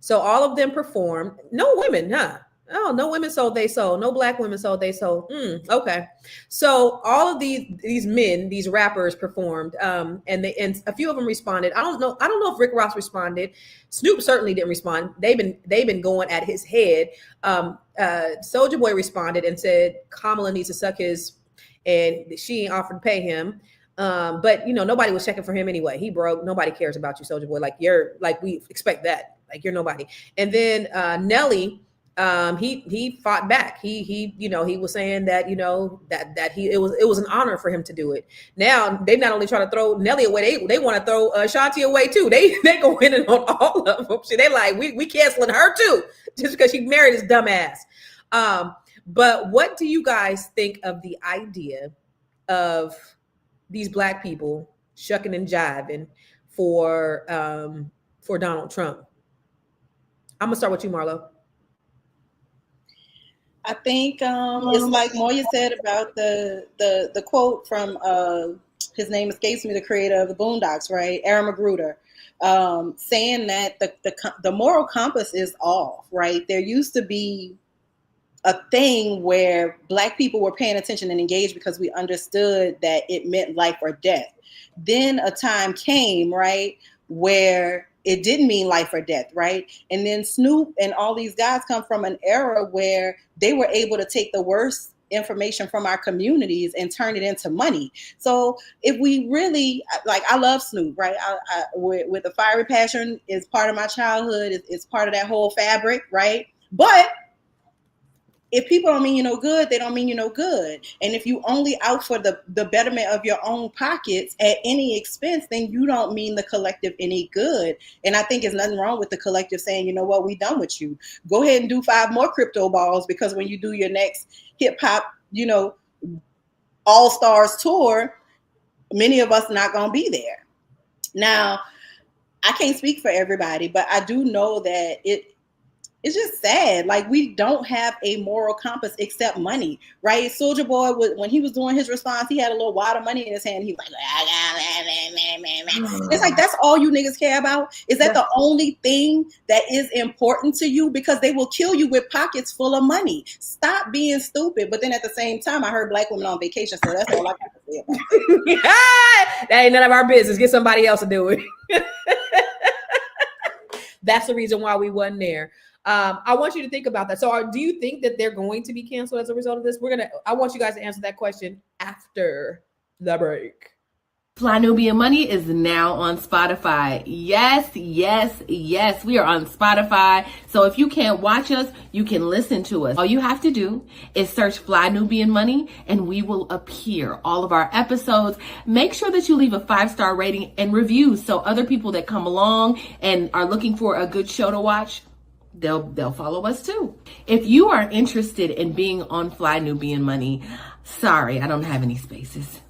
So all of them performed. No women, huh? Oh, no women sold they sold. No black women sold they sold. Okay. So all of these men, these rappers performed, and a few of them responded. I don't know if Rick Ross responded. Snoop certainly didn't respond. They've been going at his head. Soulja Boy responded and said Kamala needs to suck his, and she ain't offered to pay him. But nobody was checking for him anyway. He broke. Nobody cares about you, Soulja Boy. We expect that. Like, you're nobody. And then Nelly. He fought back. He was saying that it was an honor for him to do it. Now they not only trying to throw Nelly away, they want to throw Shanti away too. They go in on all of them. They like we canceling her too just because she married his dumb ass. But what do you guys think of the idea of these Black people shucking and jiving for Donald Trump? I'm gonna start with you, Marlo. I think it's like Moya said about the quote from his name escapes me, the creator of the Boondocks, right? Aaron Magruder, saying that the moral compass is off, right? There used to be a thing where Black people were paying attention and engaged because we understood that it meant life or death. Then a time came, right, where it didn't mean life or death, right? And then Snoop and all these guys come from an era where they were able to take the worst information from our communities and turn it into money. So if we really, like, I love Snoop, right? With the Fiery Passion is part of my childhood. It's part of that whole fabric, right? But if people don't mean you no good, they don't mean you no good. And if you only out for the betterment of your own pockets at any expense, then you don't mean the collective any good. And I think there's nothing wrong with the collective saying, you know what, we done with you. Go ahead and do 5 more crypto balls, because when you do your next hip hop, all-stars tour, many of us not going to be there. Now, I can't speak for everybody, but I do know that it's just sad. Like, we don't have a moral compass except money, right? Soulja Boy, when he was doing his response, he had a little wad of money in his hand. He was like, it's like, that's all you niggas care about? Is that the only thing that is important to you? Because they will kill you with pockets full of money. Stop being stupid. But then at the same time, I heard Black women on vacation, so that's all I got to say about it. That ain't none of our business. Get somebody else to do it. That's the reason why we wasn't there. I want you to think about that. So do you think that they're going to be canceled as a result of this? I want you guys to answer that question after the break. Fly Nubian Money is now on Spotify. Yes. We are on Spotify. So if you can't watch us, you can listen to us. All you have to do is search Fly Nubian Money and we will appear. All of our episodes. Make sure that you leave a 5-star rating and reviews so other people that come along and are looking for a good show to watch, they'll follow us too. If you are interested in being on Fly Nubian Money, sorry, I don't have any spaces.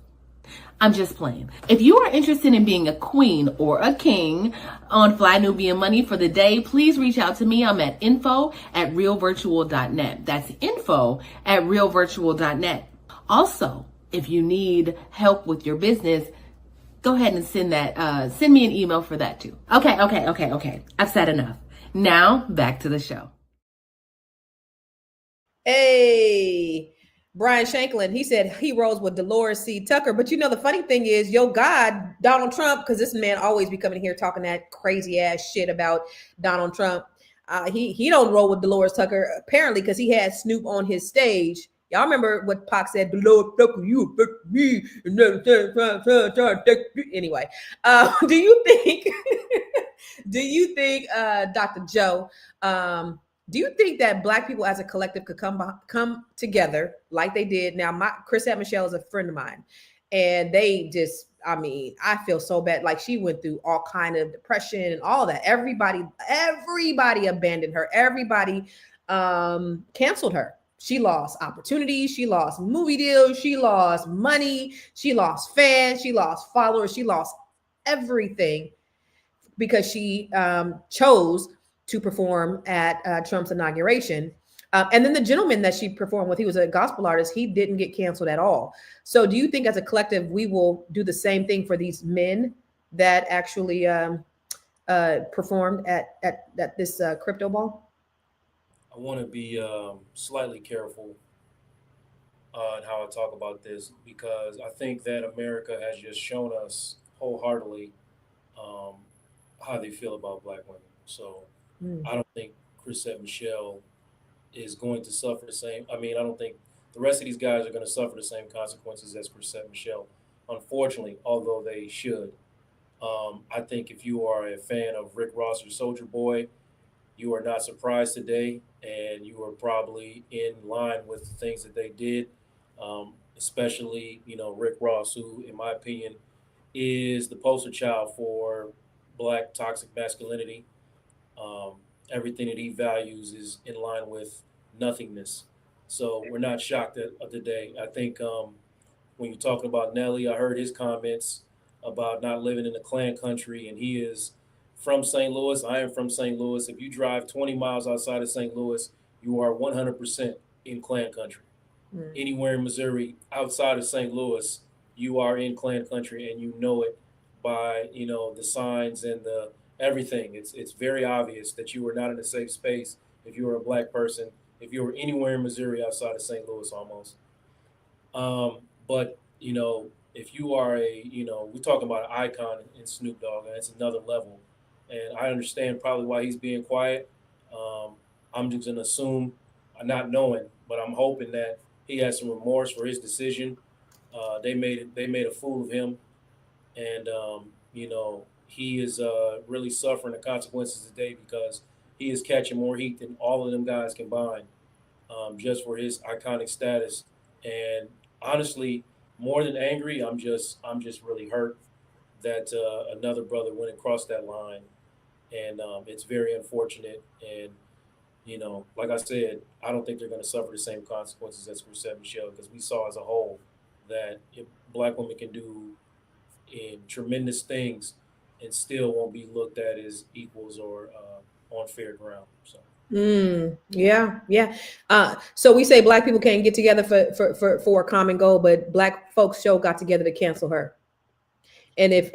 I'm just playing. If you are interested in being a queen or a king on Fly Nubian Money for the day, please reach out to me. I'm at info@realvirtual.net. That's info@realvirtual.net. Also, if you need help with your business, go ahead and send me an email for that too. Okay. I've said enough. Now, back to the show. Hey, Brian Shanklin, he said he rolls with Dolores C. Tucker. But the funny thing is, God, Donald Trump, because this man always be coming here talking that crazy ass shit about Donald Trump. He don't roll with Dolores Tucker, apparently, because he had Snoop on his stage. Y'all remember what Pac said, Dolores Tucker, you affect me. Anyway, do you think, Dr. Joe, do you think that Black people as a collective could come together like they did? Now, Chris Michelle is a friend of mine, and they just, I feel so bad. Like, she went through all kind of depression and all that. Everybody abandoned her. Everybody canceled her. She lost opportunities. She lost movie deals. She lost money. She lost fans. She lost followers. She lost everything because she chose to perform at Trump's inauguration. And then the gentleman that she performed with, he was a gospel artist. He didn't get canceled at all. So do you think as a collective, we will do the same thing for these men that actually performed at this crypto ball? I want to be slightly careful on how I talk about this, because I think that America has just shown us wholeheartedly how they feel about Black women. So I don't think Chrisette Michelle is going to suffer the same. I don't think the rest of these guys are going to suffer the same consequences as Chrisette Michelle, unfortunately, although they should. I think if you are a fan of Rick Ross or Soulja Boy, you are not surprised today, and you are probably in line with the things that they did, especially, Rick Ross, who, in my opinion, is the poster child for Black toxic masculinity. Everything that he values is in line with nothingness. So we're not shocked at today. I think when you're talking about Nelly, I heard his comments about not living in the Klan country, and he is from St. Louis. I am from St. Louis. If you drive 20 miles outside of St. Louis, you are 100% in Klan country. Anywhere in Missouri outside of St. Louis, you are in Klan country, and you know it by the signs and the everything. It's very obvious that you are not in a safe space if you are a black person. If you were anywhere in Missouri outside of St. Louis, almost. But if you are we're talking about an icon in Snoop Dogg, and it's another level. And I understand probably why he's being quiet. I'm just gonna assume, not knowing, but I'm hoping that he has some remorse for his decision. They made a fool of him, and he is really suffering the consequences today because he is catching more heat than all of them guys combined, just for his iconic status. And honestly, more than angry, I'm just really hurt that another brother went across that line, and it's very unfortunate. And like I said, I don't think they're going to suffer the same consequences as Chrisette Michelle, because we saw as a whole that if black women can do in tremendous things and still won't be looked at as equals or on fair ground. So. Yeah. So we say black people can't get together for a common goal, but black folks show got together to cancel her. And that's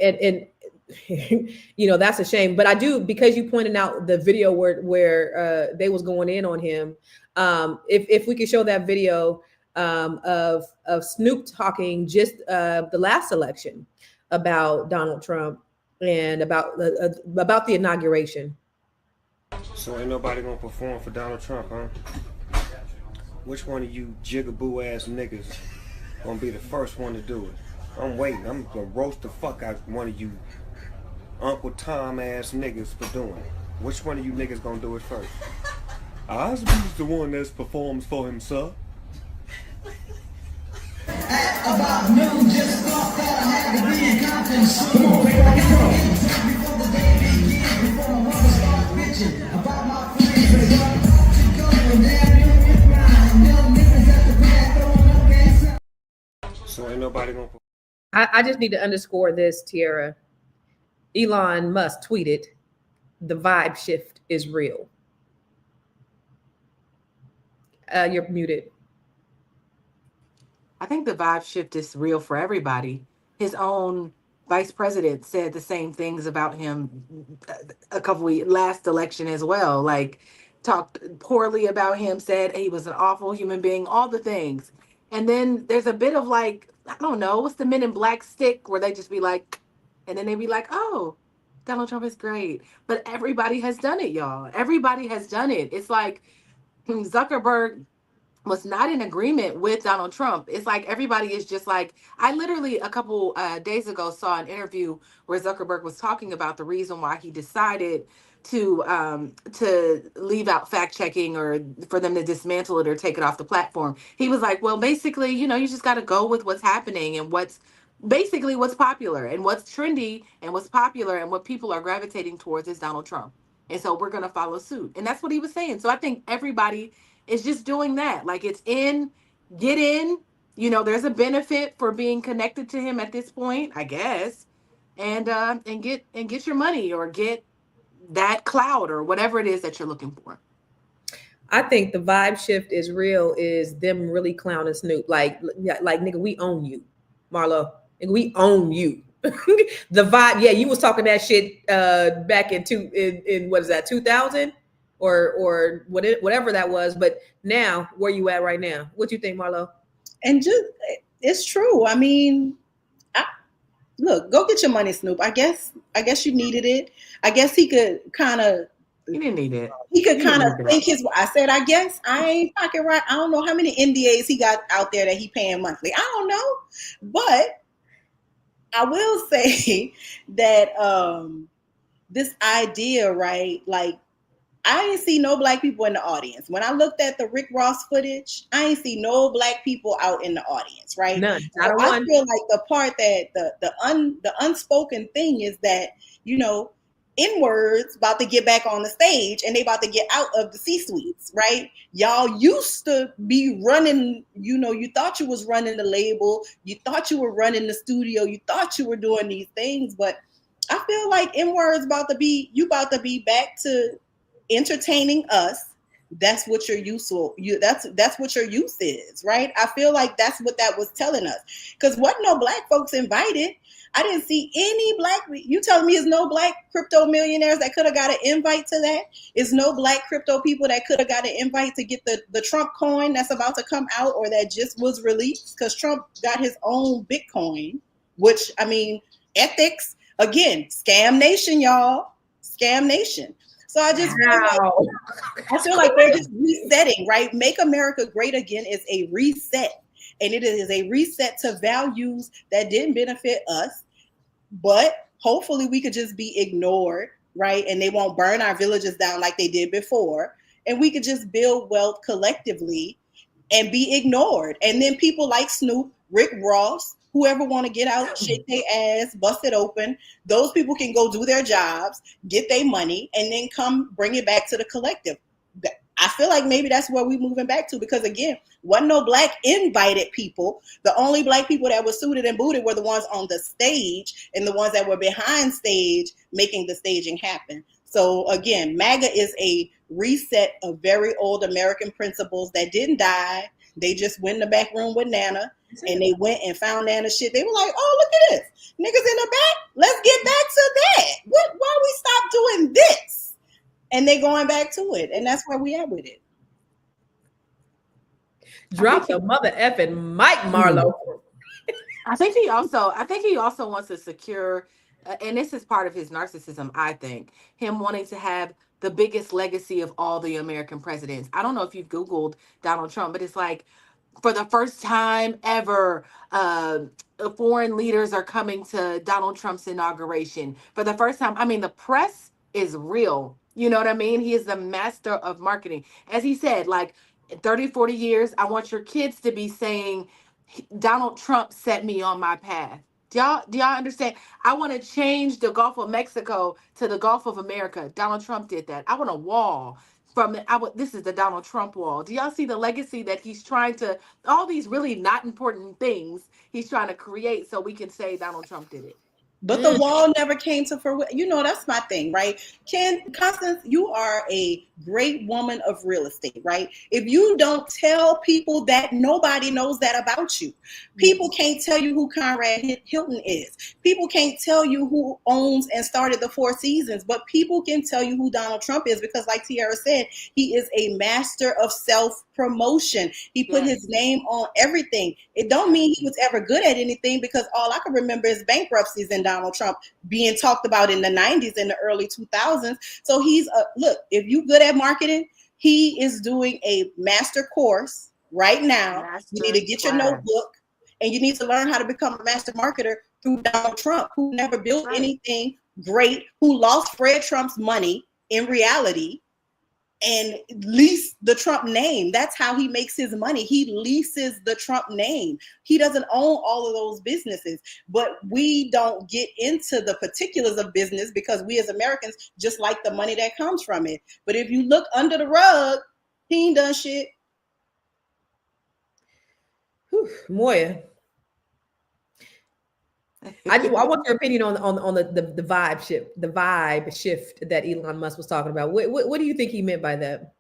a shame. But I do, because you pointed out the video where they was going in on him. If we could show that video of Snoop talking just the last election about Donald Trump and about the inauguration. So ain't nobody gonna perform for Donald Trump, huh? Which one of you jigaboo ass niggas gonna be the first one to do it? I'm waiting. I'm gonna roast the fuck out one of you Uncle Tom ass niggas for doing it. Which one of you niggas gonna do it first? Osby's the one that performs for himself. At about noon, just thought that I had to be in Compton soon. Before the day begins, before my mother starts bitching about my friends, they got to go and damn you grind. Young niggas at the back throwing up gas. So ain't nobody gonna. I just need to underscore this, Tiara. Elon Musk tweeted, "The vibe shift is real." You're muted. I think the vibe shift is real for everybody. His own vice president said the same things about him a couple weeks last election as well. Like, talked poorly about him, said he was an awful human being, all the things. And then there's a bit of like, I don't know, what's the Men in Black stick where they just be like, and then they be like, oh, Donald Trump is great. But everybody has done it, y'all. Everybody has done it. It's like Zuckerberg was not in agreement with Donald Trump. It's like everybody is just like, I literally a couple days ago saw an interview where Zuckerberg was talking about the reason why he decided to leave out fact checking or for them to dismantle it or take it off the platform. He was like, well, basically, you just got to go with what's happening and what's popular and what's trendy and what's popular and what people are gravitating towards is Donald Trump. And so we're going to follow suit. And that's what he was saying. So I think everybody is just doing that. Like, it's in, get in, there's a benefit for being connected to him at this point, I guess. And get your money or get that clout or whatever it is that you're looking for. I think the vibe shift is real, is them really clowning Snoop. Like nigga, we own you, Marlo. Nigga, we own you. The vibe, yeah, you was talking that shit back in what is that, 2000 or whatever that was. But now, where you at right now? What you think, Marlo? And just, it's true. I mean, look, go get your money, Snoop. I guess you needed it. I guess he could kind of. He didn't need it. He could kind of think his. I said, I guess I ain't pocket right. I don't know how many NDAs he got out there that he paying monthly. I don't know, but I will say that this idea, right? Like, I didn't see no black people in the audience. When I looked at the Rick Ross footage, I didn't see no black people out in the audience, right? None. So I feel like the part that the unspoken thing is that, N-words about to get back on the stage and they about to get out of the C-suites, right? Y'all used to be running, you thought you was running the label, you thought you were running the studio, you thought you were doing these things, but I feel like N-words about to be back to entertaining us. That's what your use that's what your use is, right? I feel like that's what that was telling us. Because wasn't no black folks invited. I didn't see any black. You telling me there's no black crypto millionaires that could have got an invite to that? Is no black crypto people that could have got an invite to get the Trump coin that's about to come out or that just was released? Because Trump got his own Bitcoin, which, I mean, ethics, again, scam nation, y'all. Scam nation. So I just feel like they're just resetting, right? Make America Great Again is a reset. And it is a reset to values that didn't benefit us. But hopefully we could just be ignored, right? And they won't burn our villages down like they did before. And we could just build wealth collectively and be ignored. And then people like Snoop, Rick Ross, whoever want to get out, shake their ass, bust it open, those people can go do their jobs, get their money, and then come bring it back to the collective. I feel like maybe that's where we're moving back to, because again, wasn't no black invited people. The only black people that were suited and booted were the ones on the stage and the ones that were behind stage making the staging happen. So again, MAGA is a reset of very old American principles that didn't die. They just went in the back room with Nana and they went and found Nana shit. They were like, oh, look at this. Niggas in the back. Let's get back to that. Why we stop doing this? And they going back to it. And that's where we at with it. Drop the mother effing mic, Marlo. I think he also wants to secure, and this is part of his narcissism, I think, him wanting to have the biggest legacy of all the American presidents. I don't know if you've Googled Donald Trump, but it's like, for the first time ever, foreign leaders are coming to Donald Trump's inauguration. For the first time, I mean, the press is real. You know what I mean? He is the master of marketing. As he said, like 30, 40 years, I want your kids to be saying, Donald Trump set me on my path. Do y'all understand? I want to change the Gulf of Mexico to the Gulf of America. Donald Trump did that. I want a wall this is the Donald Trump wall. Do y'all see the legacy that he's trying to, all these really not important things he's trying to create so we can say Donald Trump did it? But the wall never came to fruition. That's my thing, right? Constance, you are a great woman of real estate, right? If you don't tell people that, nobody knows that about you. People can't tell you who Conrad Hilton is. People can't tell you who owns and started the Four Seasons, but people can tell you who Donald Trump is because, like Tiara said, he is a master of self-promotion. He put his name on everything. It don't mean he was ever good at anything, because all I can remember is bankruptcies and Donald Trump being talked about in the 90s and the early 2000s. So look, if you good at marketing, he is doing a master course right now. You need to get your notebook and you need to learn how to become a master marketer through Donald Trump, who never built anything great, who lost Fred Trump's money in reality and lease the Trump name. That's how he makes his money. He leases the Trump name. He doesn't own all of those businesses, but we don't get into the particulars of business because we as Americans just like the money that comes from it. But if you look under the rug, he ain't done shit. Whew, Moya, I want your opinion on the vibe shift that Elon Musk was talking about. What do you think he meant by that?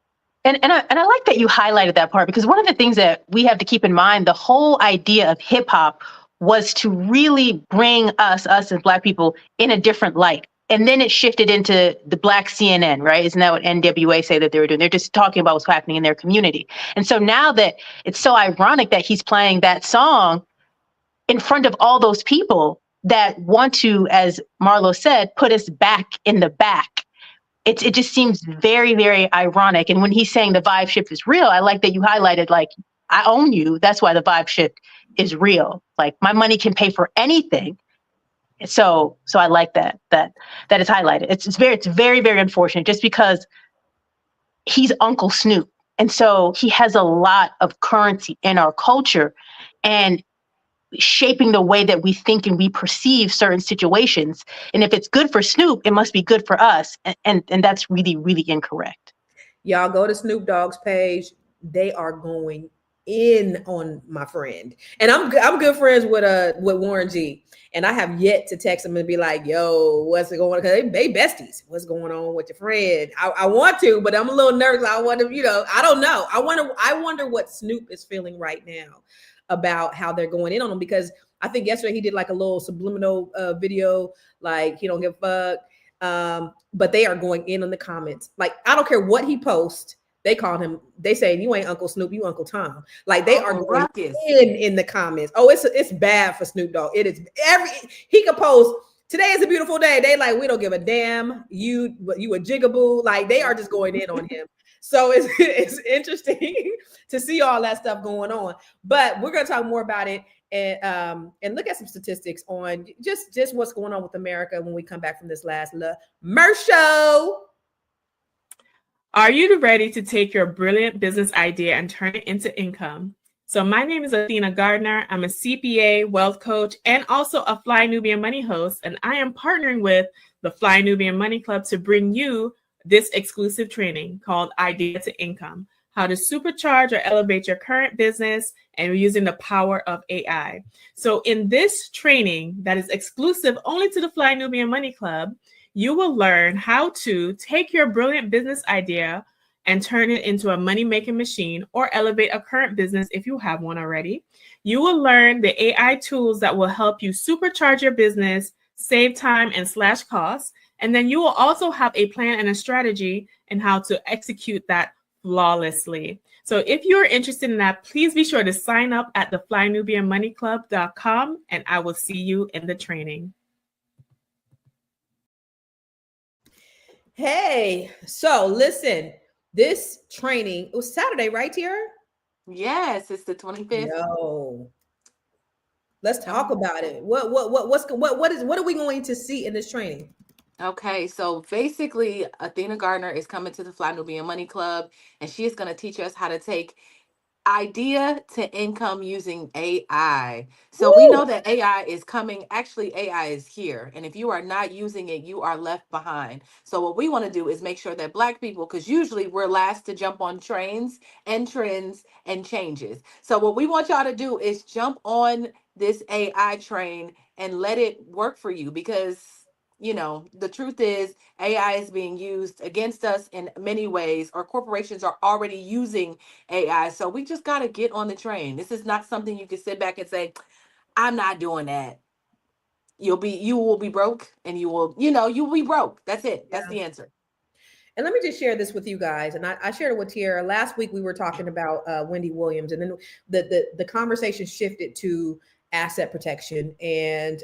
And I like that you highlighted that part, because one of the things that we have to keep in mind, the whole idea of hip hop was to really bring us as Black people in a different light. And then it shifted into the Black CNN, right? Isn't that what NWA say that they were doing? They're just talking about what's happening in their community. And so now that it's so ironic that he's playing that song in front of all those people that want to, as Marlo said, put us back in the back. It just seems very, very ironic. And when he's saying the vibe shift is real, I like that you highlighted, like, I own you. That's why the vibe shift is real. Like, my money can pay for anything. So I like that is highlighted. It's very, very unfortunate, just because he's Uncle Snoop. And so he has a lot of currency in our culture. And shaping the way that we think and we perceive certain situations. And if it's good for Snoop, it must be good for us. And that's really, really incorrect. Y'all go to Snoop Dogg's page. They are going in on my friend, and I'm good friends with Warren G. And I have yet to text him and be like, "Yo, what's going on?" Because they besties. What's going on with your friend? I want to, but I'm a little nervous. I wonder, I don't know. I wonder what Snoop is feeling right now about how they're going in on him, because I think yesterday he did like a little subliminal video, like he don't give a fuck. But they are going in on the comments. Like, I don't care what he posts. They call him, they say, you ain't Uncle Snoop, you Uncle Tom. Like, they are going in the comments. Oh, it's bad for Snoop Dogg. It is he could post, today is a beautiful day. They like, we don't give a damn. You a jigaboo. Like, they are just going in on him. So it's interesting to see all that stuff going on. But we're going to talk more about it and look at some statistics on just what's going on with America when we come back from this last Show. Are you ready to take your brilliant business idea and turn it into income? So my name is Athena Gardner. I'm a CPA, wealth coach, and also a Fly Nubian Money host. And I am partnering with the Fly Nubian Money Club to bring you this exclusive training called Idea to Income, how to supercharge or elevate your current business and using the power of AI. So in this training that is exclusive only to the Fly Nubian Money Club, you will learn how to take your brilliant business idea and turn it into a money-making machine or elevate a current business if you have one already. You will learn the AI tools that will help you supercharge your business, save time and slash costs. And then you will also have a plan and a strategy and how to execute that flawlessly. So if you're interested in that, please be sure to sign up at the FlyNubianMoneyClub.com, and I will see you in the training. Hey, so listen, this training, it was Saturday, right, Tiara? Yes, it's the 25th. No. Let's talk about it. What are we going to see in this training? Okay, so basically, Athena Gardner is coming to the Fly Nubian Money Club, and she is going to teach us how to take idea to income using AI. So we know that AI is coming. Actually, AI is here. And if you are not using it, you are left behind. So what we want to do is make sure that Black people, because usually we're last to jump on trains and trends and changes. So what we want y'all to do is jump on this AI train and let it work for you, because the truth is AI is being used against us in many ways, or corporations are already using AI. So we just got to get on the train. This is not something you can sit back and say, I'm not doing that. You will be broke, and you will be broke. That's it. That's the answer. And let me just share this with you guys. And I shared it with Tiara. Last week we were talking about Wendy Williams, and then the conversation shifted to asset protection and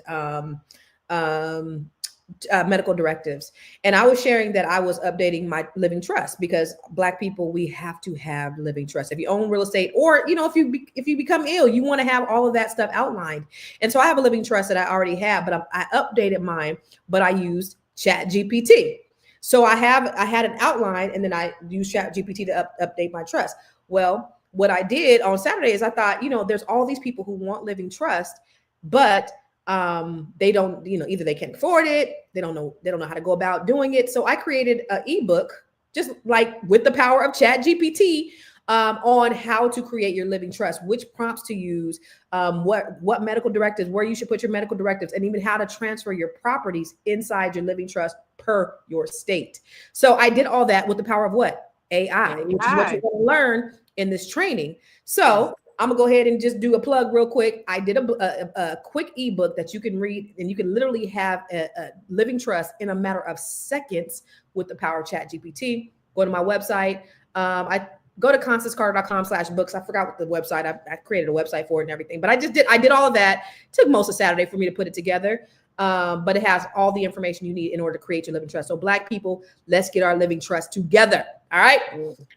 medical directives. And I was sharing that I was updating my living trust, because Black people, we have to have living trust. If you own real estate, or if you become ill, you want to have all of that stuff outlined. And so I have a living trust that I already have, but I updated mine, but I used ChatGPT. So I had an outline, and then I used ChatGPT to update my trust. Well, what I did on Saturday is I thought, there's all these people who want living trust, but they don't, either they can't afford it, they don't know how to go about doing it. So I created an ebook, just like with the power of ChatGPT, on how to create your living trust, which prompts to use, what medical directives, where you should put your medical directives, and even how to transfer your properties inside your living trust per your state. So I did all that with the power of what? AI, which is what you're going to learn in this training. So I'm gonna go ahead and just do a plug real quick. I did a quick ebook that you can read, and you can literally have a living trust in a matter of seconds with the power of ChatGPT. Go to my website. I go to constancecarter.com/books. I forgot what the website. I created a website for it and everything, but I did all of that. It took most of Saturday for me to put it together. But it has all the information you need in order to create your living trust. So Black people, let's get our living trust together. All right.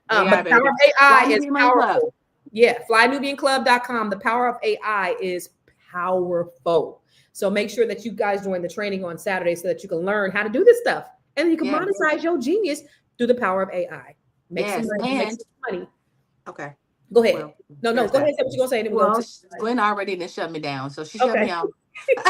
But the power of AI is powerful. Yeah, FlyNubianClub.com. The power of AI is powerful. So make sure that you guys join the training on Saturday so that you can learn how to do this stuff. And you can monetize your genius through the power of AI. Make some money. Okay. Go ahead. Well, No, there's go that. ahead. Say what you're gonna say. Then we're Well, gonna Gwen already done shut me down, so she shut okay. me out.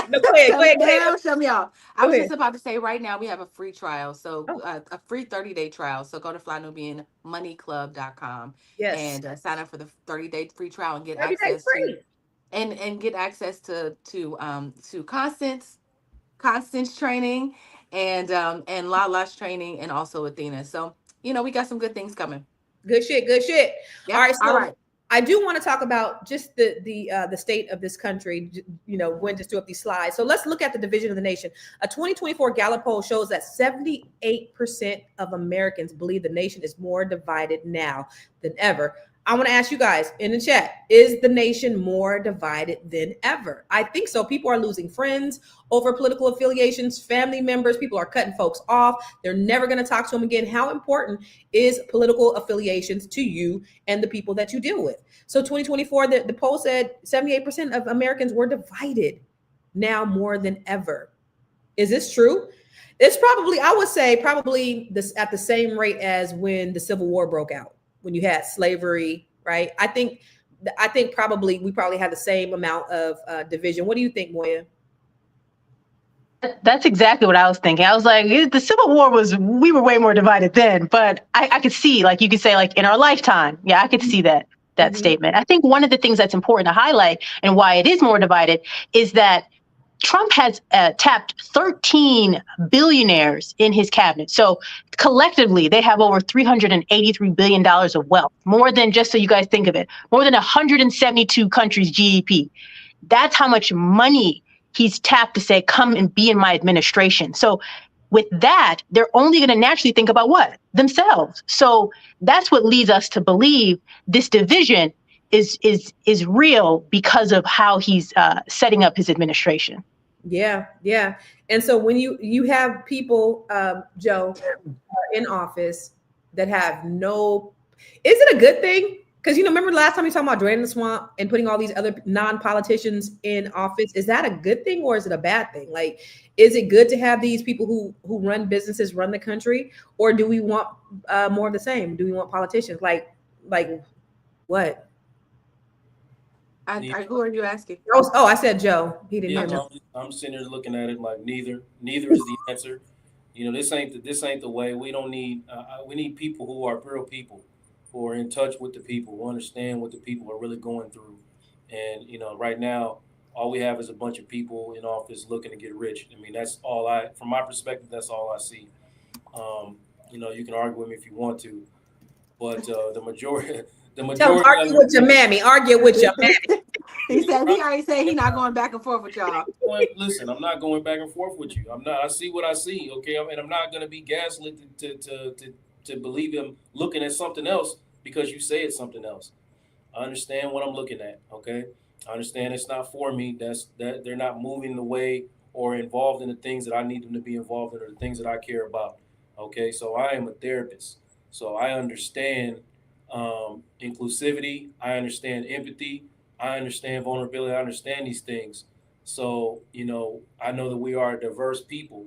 No, go ahead. Shut Go me ahead. Go ahead. down, shut me out. I Go was ahead. just about to say right now we have a free trial. So Oh, a free 30-day trial. So go to flynubianmoneyclub.com yes. and sign up for the 30-day free trial and get 30 days access to free. and get access to Constance training and Lala's training and also Athena. So, we got some good things coming. Good shit. Good shit. All Yep. right. All So right. I do want to talk about just the state of this country. Gwen just threw up these slides. So let's look at the division of the nation. A 2024 Gallup poll shows that 78% of Americans believe the nation is more divided now than ever. I want to ask you guys in the chat, is the nation more divided than ever? I think so. People are losing friends over political affiliations, family members. People are cutting folks off. They're never going to talk to them again. How important is political affiliations to you and the people that you deal with? So 2024, the poll said 78% of Americans were divided now more than ever. Is this true? It's probably, I would say, probably this at the same rate as when the Civil War broke out, when you had slavery, right? I think we probably had the same amount of division. What do you think, Moya? That's exactly what I was thinking. I was like, the Civil War we were way more divided then, but I could see, like you could say, like in our lifetime. Yeah, I could see that statement. I think one of the things that's important to highlight and why it is more divided is that Trump has tapped 13 billionaires in his cabinet. So collectively, they have over $383 billion of wealth, more than, just so you guys think of it, more than 172 countries' GDP. That's how much money he's tapped to say, come and be in my administration. So with that, they're only going to naturally think about what? Themselves. So that's what leads us to believe this division is real because of how he's setting up his administration. Yeah. And so when you have people, Joe, in office that have no, is it a good thing? Because remember last time we talked about draining the swamp and putting all these other non-politicians in office. Is that a good thing or is it a bad thing? Like, is it good to have these people who run businesses, run the country, or do we want more of the same? Do we want politicians like what? Who are you asking? Oh, I said Joe. He didn't hear me. I'm sitting here looking at it like neither is the answer. This ain't the way. We don't need. We need people who are real people, who are in touch with the people, who understand what the people are really going through. And right now, all we have is a bunch of people in office looking to get rich. I mean, that's all from my perspective, that's all I see. You can argue with me if you want to, but the majority. Argue with your mammy. Argue with your mammy. He already said he's not going back and forth with y'all. Listen, I'm not going back and forth with you. I'm not. I see what I see. Okay, and I'm not going to be gaslit to believe him looking at something else because you say it's something else. I understand what I'm looking at. Okay, I understand it's not for me. That they're not moving the way or involved in the things that I need them to be involved in or the things that I care about. Okay, so I am a therapist, so I understand inclusivity. I understand empathy. I understand vulnerability. I understand these things. So, I know that we are a diverse people.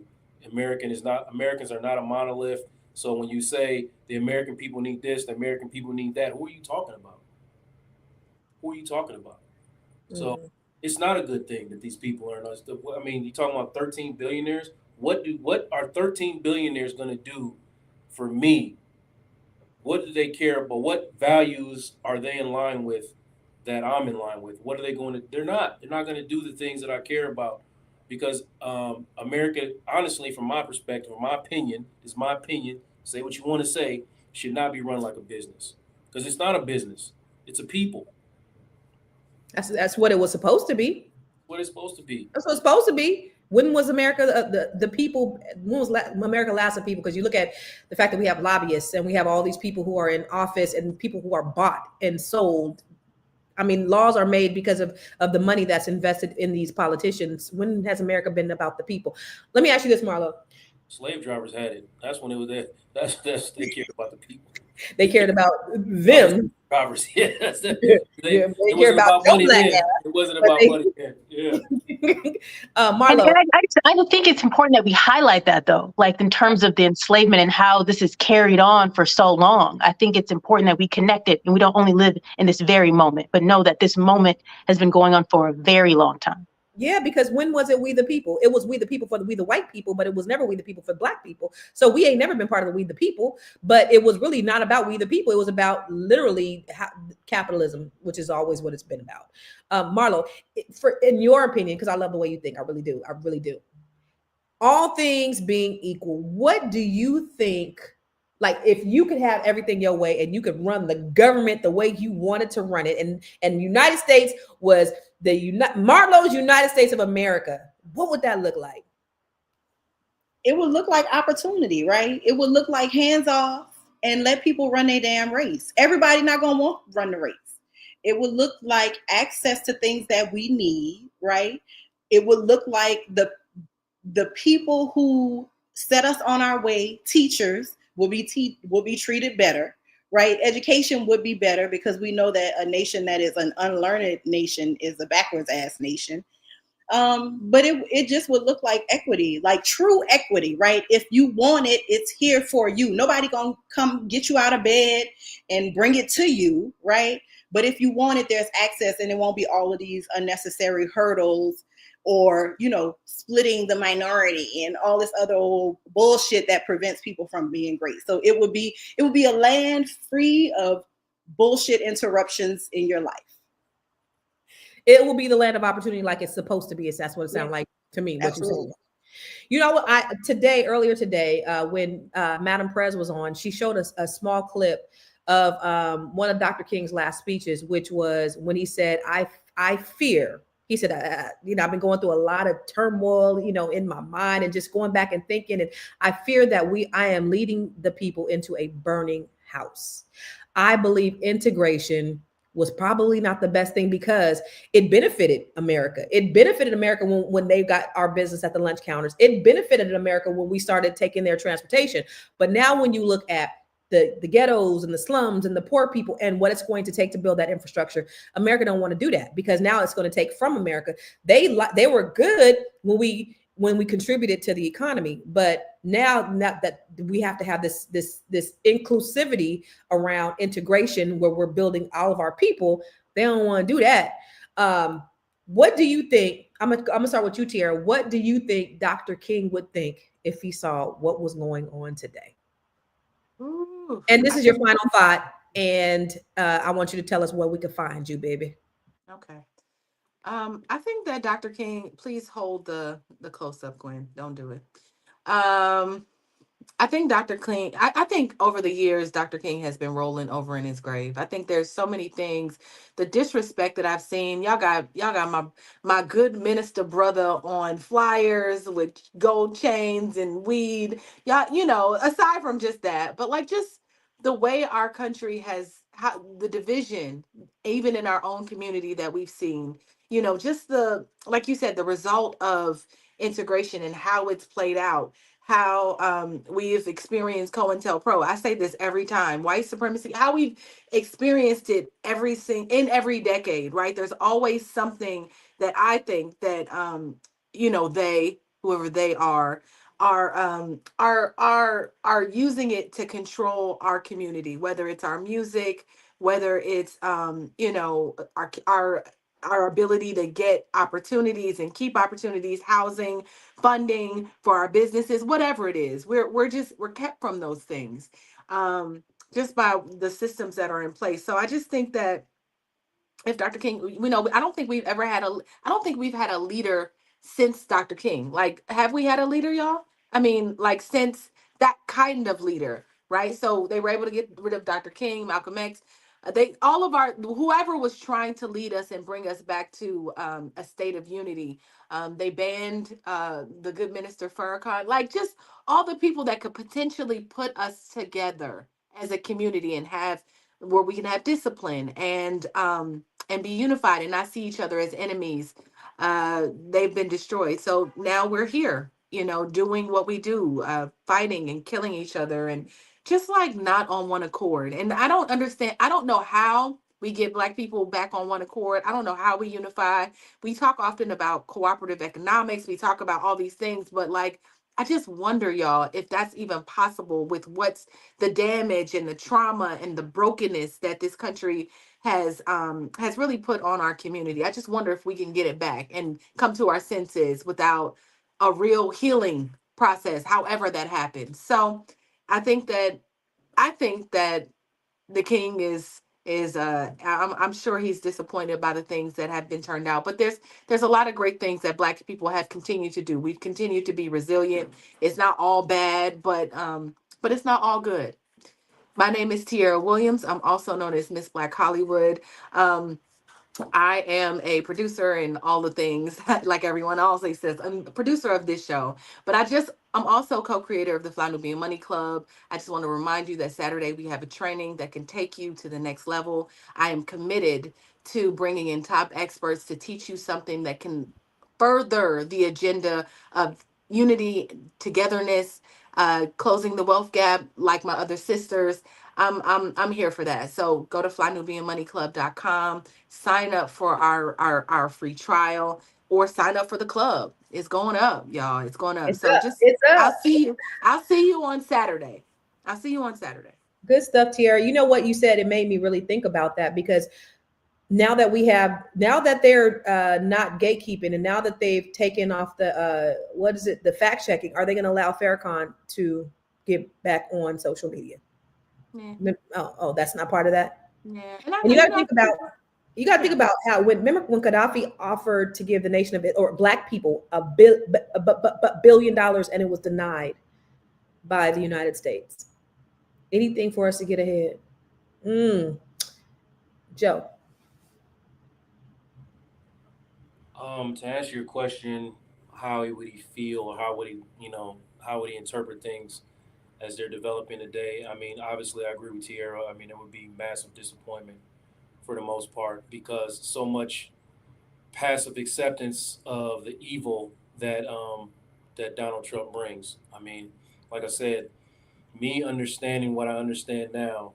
Americans are not a monolith. So when you say the American people need this, the American people need that, who are you talking about? So it's not a good thing that these people are. I mean, you're talking about 13 billionaires. What are 13 billionaires going to do for me? What do they care about? What values are they in line with that I'm in line with? What are they going to? They're not going to do the things that I care about because America, honestly, from my perspective, my opinion, say what you want to say, should not be run like a business because it's not a business. It's a people. That's what it was supposed to be. What it's supposed to be. That's what it's supposed to be. When was America the people? When was America last of people? Because you look at the fact that we have lobbyists and we have all these people who are in office and people who are bought and sold. I mean, laws are made because of the money that's invested in these politicians. When has America been about the people? Let me ask you this, Marlo. Slave drivers had it. That's when it was there. That's they cared about the people. They cared about them. Drivers, yes. They care about money then. It wasn't about money then. Yeah. Marlo. And I just think it's important that we highlight that, though, like in terms of the enslavement and how this is carried on for so long. I think it's important that we connect it and we don't only live in this very moment, but know that this moment has been going on for a very long time. Yeah, because when was it we the people? It was we the people for we the white people, but it was never we the people for black people. So we ain't never been part of the we the people, but it was really not about we the people. It was about literally capitalism, which is always what it's been about. Marlo, in your opinion, because I love the way you think, I really do. I really do. All things being equal, what do you think? Like, if you could have everything your way and you could run the government the way you wanted to run it, and United States was Marlo's United States of America, what would that look like? It would look like opportunity, right? It would look like hands off and let people run their damn race. Everybody not gonna want to run the race. It would look like access to things that we need, right? It would look like the people who set us on our way, teachers, will be treated better, right? Education would be better because we know that a nation that is an unlearned nation is a backwards ass nation. But it just would look like equity, like true equity, right? If you want it, it's here for you. Nobody gonna come get you out of bed and bring it to you, right? But if you want it, there's access, and it won't be all of these unnecessary hurdles or, splitting the minority and all this other old bullshit that prevents people from being great. So it would be a land free of bullshit interruptions in your life. It will be the land of opportunity, like it's supposed to be. That's what it sounds like to me. What you said. You know what? Earlier today, when Madam Prez was on, she showed us a small clip of one of Dr. King's last speeches, which was when he said, "I fear." He said, I've been going through a lot of turmoil, in my mind, and just going back and thinking, and I fear that I am leading the people into a burning house. I believe integration was probably not the best thing because it benefited America. It benefited America when they got our business at the lunch counters. It benefited America when we started taking their transportation. But now when you look at the ghettos and the slums and the poor people and what it's going to take to build that infrastructure, America don't want to do that because now it's going to take from America. They were good when we contributed to the economy, but now that we have to have this inclusivity around integration where we're building all of our people, they don't want to do that. What do you think? I'm gonna start with you, Tiara. What do you think Dr. King would think if he saw what was going on today? Ooh, and this is your final thought, and I want you to tell us where we can find you, baby. Okay. I think that Dr. King, please hold the close-up, Gwen. Don't do it. I think Dr. King, I think over the years, Dr. King has been rolling over in his grave. I think there's so many things, the disrespect that I've seen. Y'all got my good minister brother on flyers with gold chains and weed. Y'all, aside from just that, but like just the way our country has the division, even in our own community that we've seen, just like you said, the result of integration and how it's played out. How we've experienced COINTELPRO. I say this every time, white supremacy, how we've experienced it in every decade, right? There's always something that I think that whoever they are using it to control our community, whether it's our music, whether it's our ability to get opportunities and keep opportunities, housing, funding for our businesses, whatever it is. We're kept from those things just by the systems that are in place. So I just think that if Dr. King, I don't think we've had a leader since Dr. King. Like, have we had a leader, y'all? I mean, like since that kind of leader, right? So they were able to get rid of Dr. King, Malcolm X. Whoever was trying to lead us and bring us back to a state of unity. They banned the good minister Farrakhan, like just all the people that could potentially put us together as a community and where we can have discipline and be unified and not see each other as enemies. They've been destroyed. So now we're here, doing what we do, fighting and killing each other and just like not on one accord. And I don't understand. I don't know how We get Black people back on one accord. I don't know how we unify. We talk often about cooperative economics. We talk about all these things, but like, I just wonder, y'all, if that's even possible with what's the damage and the trauma and the brokenness that this country has really put on our community. I just wonder if we can get it back and come to our senses without a real healing process, however that happens. So I think that the king is I'm sure he's disappointed by the things that have been turned out, but there's a lot of great things that Black people have continued to do. We've continued to be resilient. It's not all bad, but it's not all good. My name is Tierra Williams. I'm also known as Miss Black Hollywood. I am a producer and all the things, like everyone else says. I'm a producer of this show, but I'm also co-creator of the Fly Nubian Money Club. I just want to remind you that Saturday we have a training that can take you to the next level. I am committed to bringing in top experts to teach you something that can further the agenda of unity, togetherness, closing the wealth gap, like my other sisters. I'm here for that. So go to flynubianmoneyclub.com, sign up for our free trial, or sign up for the club. It's going up, y'all. It's going up. It's So up. just It's up. I'll see you on Saturday. I'll see you on Saturday. Good stuff, Tierra. You know what you said? It made me really think about that, because now that they're not gatekeeping, and now that they've taken off the fact checking, are they going to allow Farrakhan to get back on social media? Yeah. Oh, that's not part of that. Yeah. And you got to think about how remember when Gaddafi offered to give the nation of it, or Black people $1 billion, and it was denied by the United States. Anything for us to get ahead. Joe. To answer your question, how would he feel, or how would he interpret things as they're developing today? I mean, obviously, I agree with Tierra. I mean, it would be massive disappointment for the most part, because so much passive acceptance of the evil that that Donald Trump brings. I mean, like I said, me understanding what I understand now,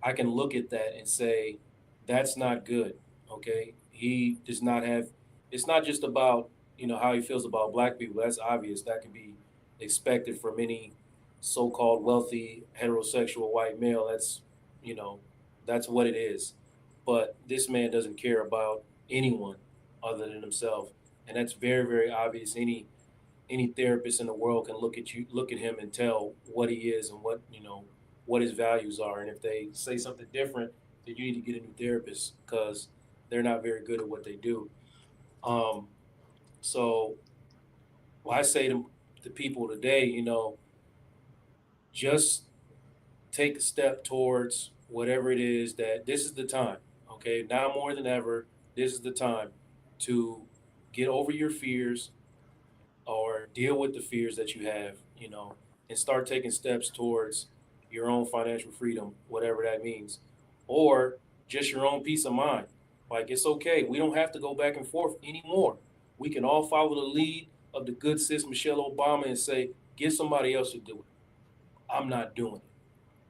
I can look at that and say, that's not good. Okay, he does not have. It's not just about how he feels about Black people. That's obvious. That can be expected from any so-called wealthy heterosexual white male. That's what it is. But this man doesn't care about anyone other than himself, and that's very, very obvious. Any therapist in the world can look at him and tell what he is and what his values are. And if they say something different, then you need to get a new therapist, because they're not very good at what they do. So I say to the people today, just take a step towards whatever it is that this is the time. Okay, now more than ever, this is the time to get over your fears, or deal with the fears that you have, and start taking steps towards your own financial freedom, whatever that means, or just your own peace of mind. Like, it's okay. We don't have to go back and forth anymore. We can all follow the lead of the good sis Michelle Obama and say, get somebody else to do it. I'm not doing it,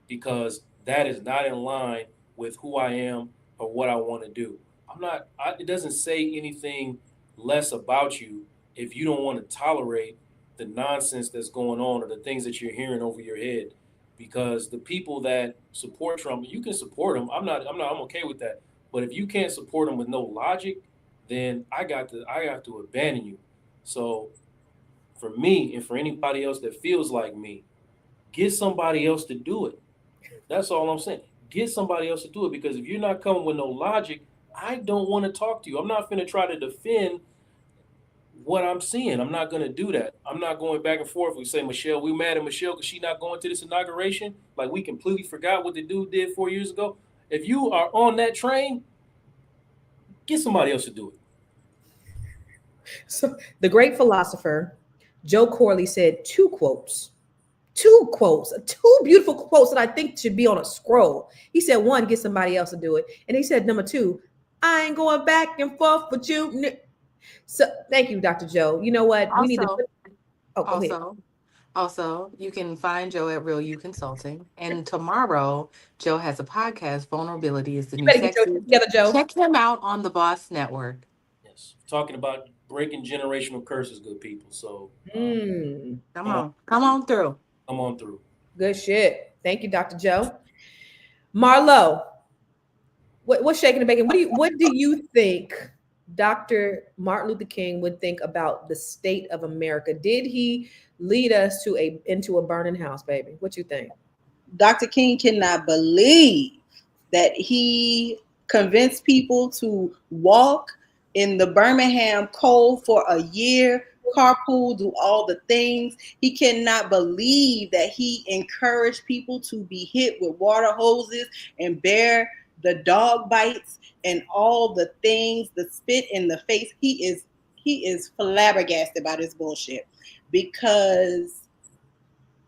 because that is not in line with who I am or what I want to do. It doesn't say anything less about you if you don't want to tolerate the nonsense that's going on, or the things that you're hearing over your head. Because the people that support Trump, you can support them. I'm okay with that. But if you can't support them with no logic, then I have to abandon you. So for me, and for anybody else that feels like me, get somebody else to do it. That's all I'm saying. Get somebody else to do it, because if you're not coming with no logic, I don't want to talk to you. I'm not going to try to defend what I'm seeing. I'm not going to do that. I'm not going back and forth. We say, Michelle, we mad at Michelle because she's not going to this inauguration. Like, we completely forgot what the dude did 4 years ago. If you are on that train, get somebody else to do it. So the great philosopher Joe Corley said two beautiful quotes that I think should be on a scroll. He said, one, get somebody else to do it. And he said, number two, I ain't going back and forth with you. So thank you, Dr. Joe. You know what? We need to. Also, Also, you can find Joe at Real You Consulting. And tomorrow, Joe has a podcast, Vulnerability is the You New better get your Sexy. shit together, Joe. Check him out on the Boss Network. Yes, talking about breaking generational curses, good people. So Come on through. come on through. Good shit. Thank you, Dr. Joe. Marlo, what's shaking and baking? What do you think Dr. Martin Luther King would think about the state of America? Did he lead us into a burning house, baby? What you think? Dr. King cannot believe that he convinced people to walk in the Birmingham cold for a year, carpool, do all the things. He cannot believe that he encouraged people to be hit with water hoses and bear the dog bites and all the things, the spit in the face. He is flabbergasted by this bullshit because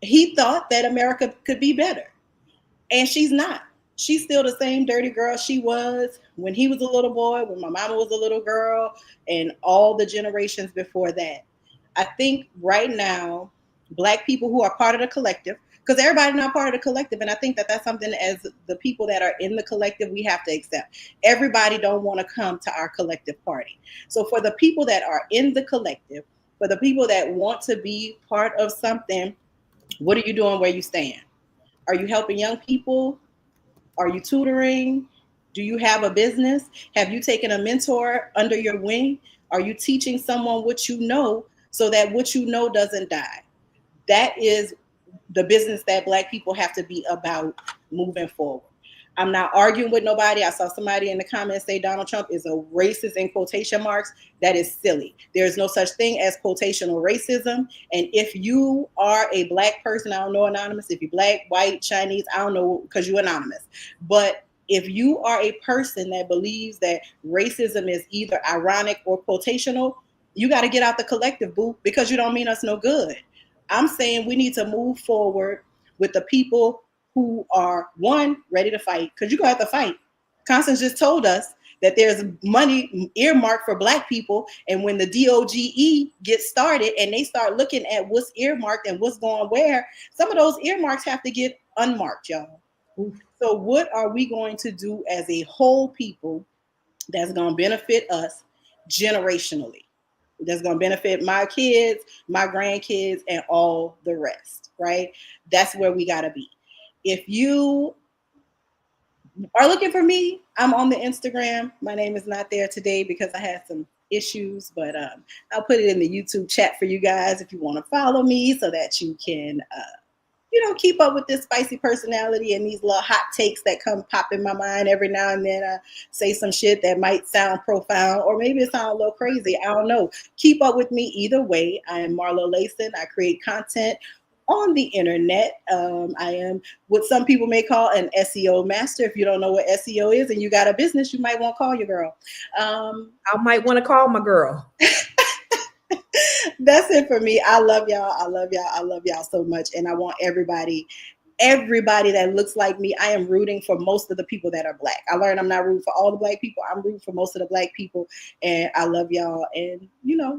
he thought that America could be better. And she's not. She's still the same dirty girl she was when he was a little boy, when my mama was a little girl, and all the generations before that. I think right now, Black people who are part of the collective, because everybody's not part of the collective, and I think that that's something as the people that are in the collective, we have to accept. Everybody don't want to come to our collective party. So for the people that are in the collective, for the people that want to be part of something, what are you doing where you stand? Are you helping young people? Are you tutoring? Do you have a business? Have you taken a mentor under your wing? Are you teaching someone what you know so that what you know doesn't die? That is the business that Black people have to be about moving forward. I'm not arguing with nobody. I saw somebody in the comments say Donald Trump is a racist in quotation marks. That is silly. There is no such thing as quotational racism. And if you are a Black person, I don't know anonymous. If you're Black, white, Chinese, I don't know because you're anonymous. But if you are a person that believes that racism is either ironic or quotational, you got to get out the collective, boo, because you don't mean us no good. I'm saying we need to move forward with the people who are, one, ready to fight, because you're going to have to fight. Constance just told us that there's money earmarked for Black people, and when the DOGE gets started and they start looking at what's earmarked and what's going where, some of those earmarks have to get unmarked, y'all. So what are we going to do as a whole people that's going to benefit us generationally? That's going to benefit my kids, my grandkids, and all the rest, right? That's where we got to be. If you are looking for me, I'm on the Instagram. My name is not there today because I had some issues, but I'll put it in the YouTube chat for you guys if you want to follow me so that you can, keep up with this spicy personality and these little hot takes that come pop in my mind every now and then. I say some shit that might sound profound or maybe it sounds a little crazy. I don't know. Keep up with me either way. I am Marlo Layson. I create content on the internet. I am what some people may call an SEO master. If you don't know what SEO is and you got a business, you might want to call your girl. I might want to call my girl. That's it for me. I love y'all. I love y'all. I love y'all so much. And I want everybody that looks like me. I am rooting for most of the people that are Black. I learned I'm not rooting for all the Black people. I'm rooting for most of the Black people. And I love y'all. And,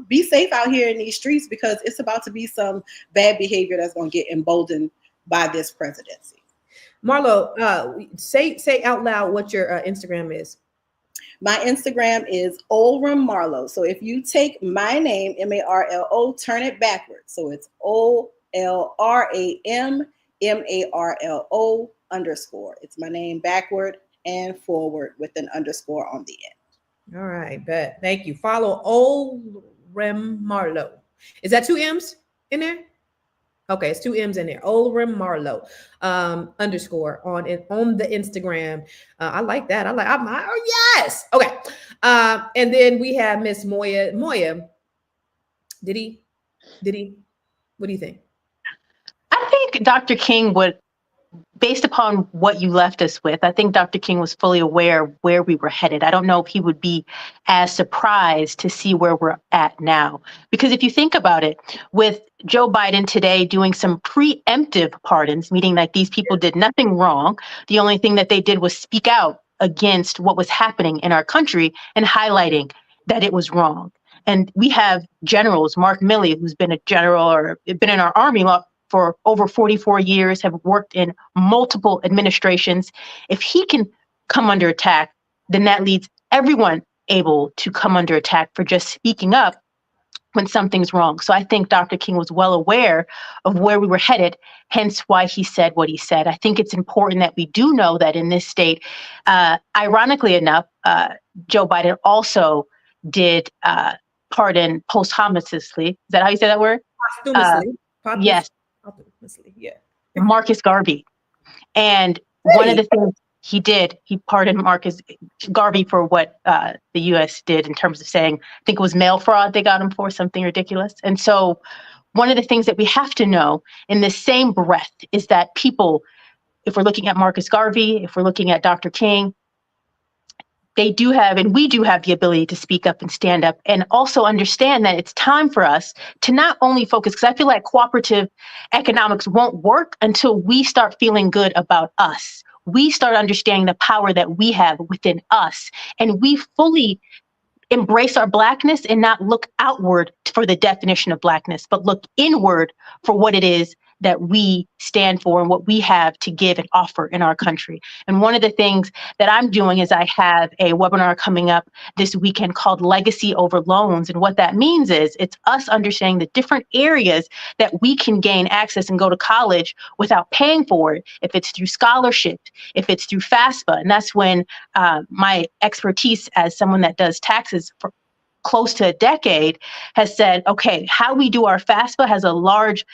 be safe out here in these streets because it's about to be some bad behavior that's going to get emboldened by this presidency. Marlo, say out loud what your Instagram is. My Instagram is Olram Marlo. So if you take my name, Marlo, turn it backwards. So it's OLRAMMARLO_. It's my name backward and forward with an underscore on the end. All right, bet. Thank you. Follow Olram Marlo. Is that 2 M's in there? Okay, it's 2 M's in there. Olram Marlo underscore on the Instagram. I like that. Yes. Okay. And then we have Miss Moya. Moya, did he? What do you think? I think Dr. King would, based upon what you left us with, I think Dr. King was fully aware where we were headed. I don't know if he would be as surprised to see where we're at now. Because if you think about it, with Joe Biden today doing some preemptive pardons, meaning that these people did nothing wrong, the only thing that they did was speak out against what was happening in our country and highlighting that it was wrong. And we have generals, Mark Milley, who's been a general or been in our army for over 44 years, have worked in multiple administrations. If he can come under attack, then that leads everyone able to come under attack for just speaking up when something's wrong. So I think Dr. King was well aware of where we were headed, hence why he said what he said. I think it's important that we do know that in this state, ironically enough, Joe Biden also did pardon posthumously. Is that how you say that word? Posthumously. Yes. Posthumously, yeah. Marcus Garvey. And one of the things he did, he pardoned Marcus Garvey for what the U.S. did in terms of saying, I think it was mail fraud they got him for, something ridiculous. And so one of the things that we have to know in the same breath is that people, if we're looking at Marcus Garvey, if we're looking at Dr. King, they do have, and we do have the ability to speak up and stand up and also understand that it's time for us to not only focus, because I feel like cooperative economics won't work until we start feeling good about us. We start understanding the power that we have within us, and we fully embrace our Blackness and not look outward for the definition of Blackness, but look inward for what it is that we stand for and what we have to give and offer in our country. And one of the things that I'm doing is I have a webinar coming up this weekend called Legacy Over Loans. And what that means is it's us understanding the different areas that we can gain access and go to college without paying for it, if it's through scholarship, if it's through FAFSA. And that's when my expertise as someone that does taxes for close to a decade has said, okay, how we do our FAFSA has a large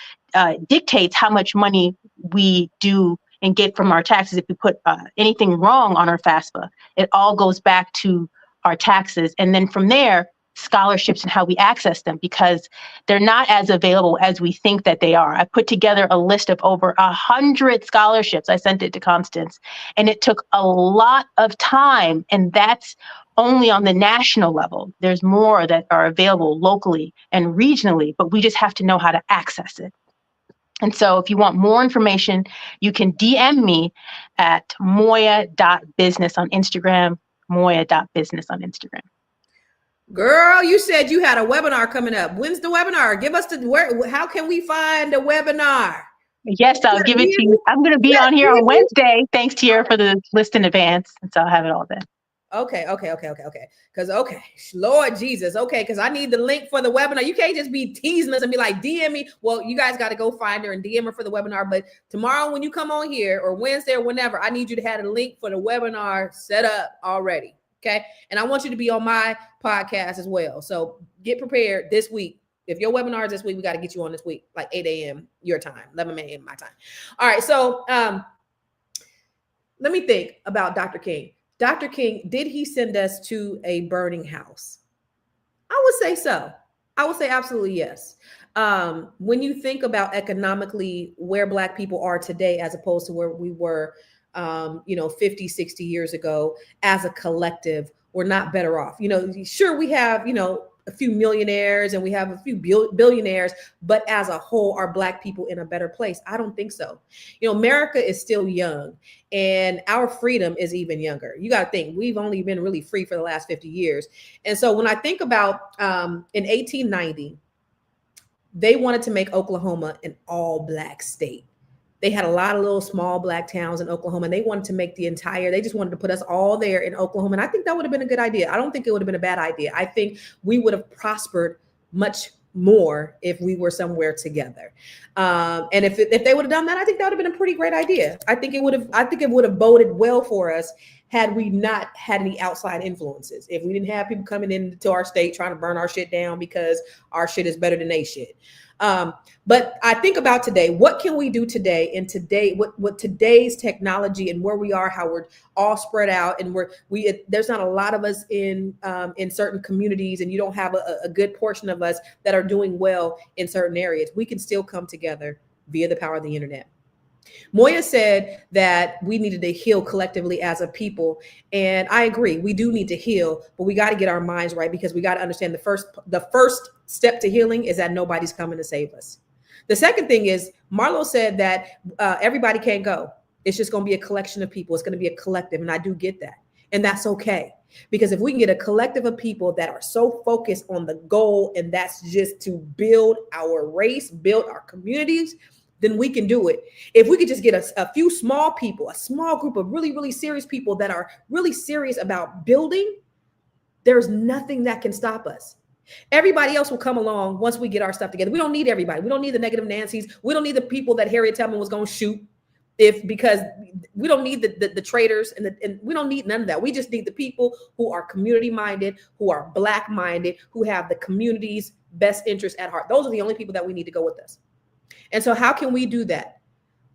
dictates how much money we do and get from our taxes. If we put anything wrong on our FAFSA, it all goes back to our taxes. And then from there, scholarships and how we access them, because they're not as available as we think that they are. I put together a list of over 100 scholarships. I sent it to Constance, and it took a lot of time. And that's only on the national level. There's more that are available locally and regionally, but we just have to know how to access it. And so if you want more information, you can DM me at moya.business on Instagram, moya.business on Instagram. Girl, you said you had a webinar coming up. When's the webinar? Give us how can we find the webinar? Yes, I'll give it to you. I'm going to be on here on Wednesday. Thanks, Tiara, for the list in advance. And so I'll have it all then. Okay. Because, Lord Jesus. Okay. Because I need the link for the webinar. You can't just be teasing us and be like, DM me. Well, you guys got to go find her and DM her for the webinar. But tomorrow when you come on here, or Wednesday or whenever, I need you to have a link for the webinar set up already. Okay. And I want you to be on my podcast as well. So get prepared this week. If your webinar is this week, we got to get you on this week, like 8 a.m. your time, 11 a.m. my time. All right. So let me think about Dr. King. Dr. King, did he send us to a burning house? I would say so. I would say absolutely yes. When you think about economically where Black people are today, as opposed to where we were, 50, 60 years ago, as a collective, we're not better off. Sure, we have, a few millionaires and we have a few billionaires, but as a whole, are Black people in a better place? I don't think so. America is still young and our freedom is even younger. You got to think we've only been really free for the last 50 years. And so when I think about in 1890, they wanted to make Oklahoma an all Black state. They had a lot of little small Black towns in Oklahoma, and they wanted to make they just wanted to put us all there in Oklahoma. And I think that would have been a good idea. I don't think it would have been a bad idea. I think we would have prospered much more if we were somewhere together. And if they would have done that, I think that would have been a pretty great idea. I think it would have boded well for us had we not had any outside influences. If we didn't have people coming into our state trying to burn our shit down because our shit is better than they shit. But I think about today, what can we do today, and what today's technology and where we are, how we're all spread out, and there's not a lot of us in certain communities, and you don't have a good portion of us that are doing well in certain areas. We can still come together via the power of the internet. Moya said that we needed to heal collectively as a people. And I agree, we do need to heal, but we got to get our minds right, because we got to understand the first step to healing is that nobody's coming to save us. The second thing is, Marlo said that everybody can't go. It's just going to be a collection of people. It's going to be a collective. And I do get that. And that's okay. Because if we can get a collective of people that are so focused on the goal, and that's just to build our race, build our communities, then we can do it. If we could just get a few small people, a small group of really, really serious people that are really serious about building, there's nothing that can stop us. Everybody else will come along once we get our stuff together. We don't need everybody. We don't need the negative Nancys. We don't need the people that Harriet Tubman was going to shoot because we don't need the traitors and we don't need none of that. We just need the people who are community minded, who are Black minded, who have the community's best interest at heart. Those are the only people that we need to go with us. And so how can we do that?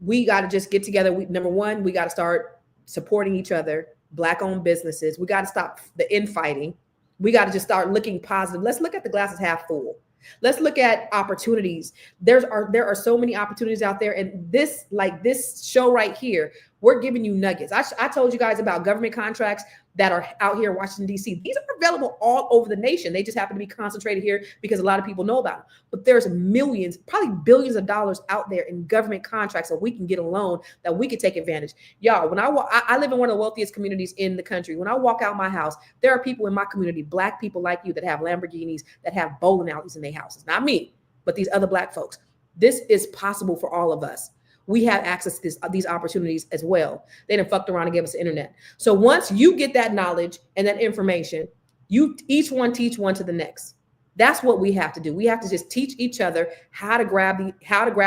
We got to just get together. Number one, we got to start supporting each other, Black owned businesses. We got to stop the infighting. We got to just start looking positive. Let's look at the glasses half full. Let's look at opportunities. There are so many opportunities out there. And this show right here, we're giving you nuggets. I told you guys about government contracts that are out here in Washington, D.C. These are available all over the nation. They just happen to be concentrated here because a lot of people know about them. But there's millions, probably billions of dollars out there in government contracts that we can get a loan that we can take advantage. Y'all, when I live in one of the wealthiest communities in the country. When I walk out my house, there are people in my community, Black people like you, that have Lamborghinis, that have bowling alleys in their houses. Not me, but these other Black folks. This is possible for all of us. We have access to these opportunities as well. They done fucked around and gave us the internet. So once you get that knowledge and that information, you each one teach one to the next. That's what we have to do. We have to just teach each other how to grab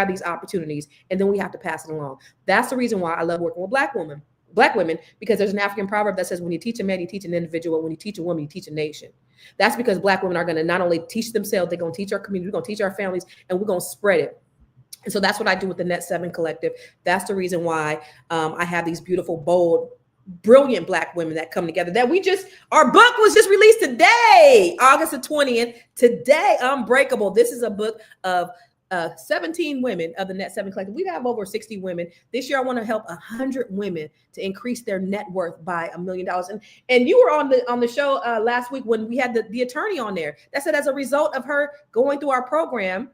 these opportunities, and then we have to pass it along. That's the reason why I love working with Black women, because there's an African proverb that says, when you teach a man, you teach an individual. When you teach a woman, you teach a nation. That's because Black women are going to not only teach themselves, they're going to teach our community, we're going to teach our families, and we're going to spread it. And so that's what I do with the Net 7 Collective. That's the reason why I have these beautiful, bold, brilliant Black women that come together. Our book was just released today, August the 20th. Today, Unbreakable. This is a book of 17 women of the Net 7 Collective. We have over 60 women. This year, I want to help 100 women to increase their net worth by $1 million. And you were on the show last week when we had the attorney on there that said, as a result of her going through our program,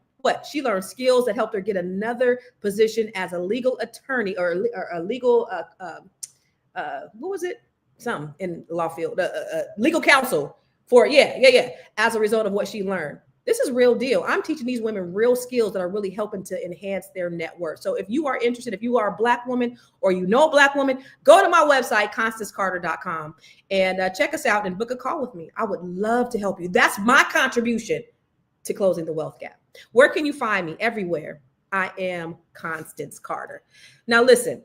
she learned skills that helped her get another position as a legal attorney or a legal, what was it? Something in the law field, legal counsel as a result of what she learned. This is real deal. I'm teaching these women real skills that are really helping to enhance their net worth. So if you are interested, if you are a Black woman or you know a Black woman, go to my website, ConstanceCarter.com, and check us out and book a call with me. I would love to help you. That's my contribution to closing the wealth gap. Where can you find me? Everywhere. I am Constance Carter. Now listen,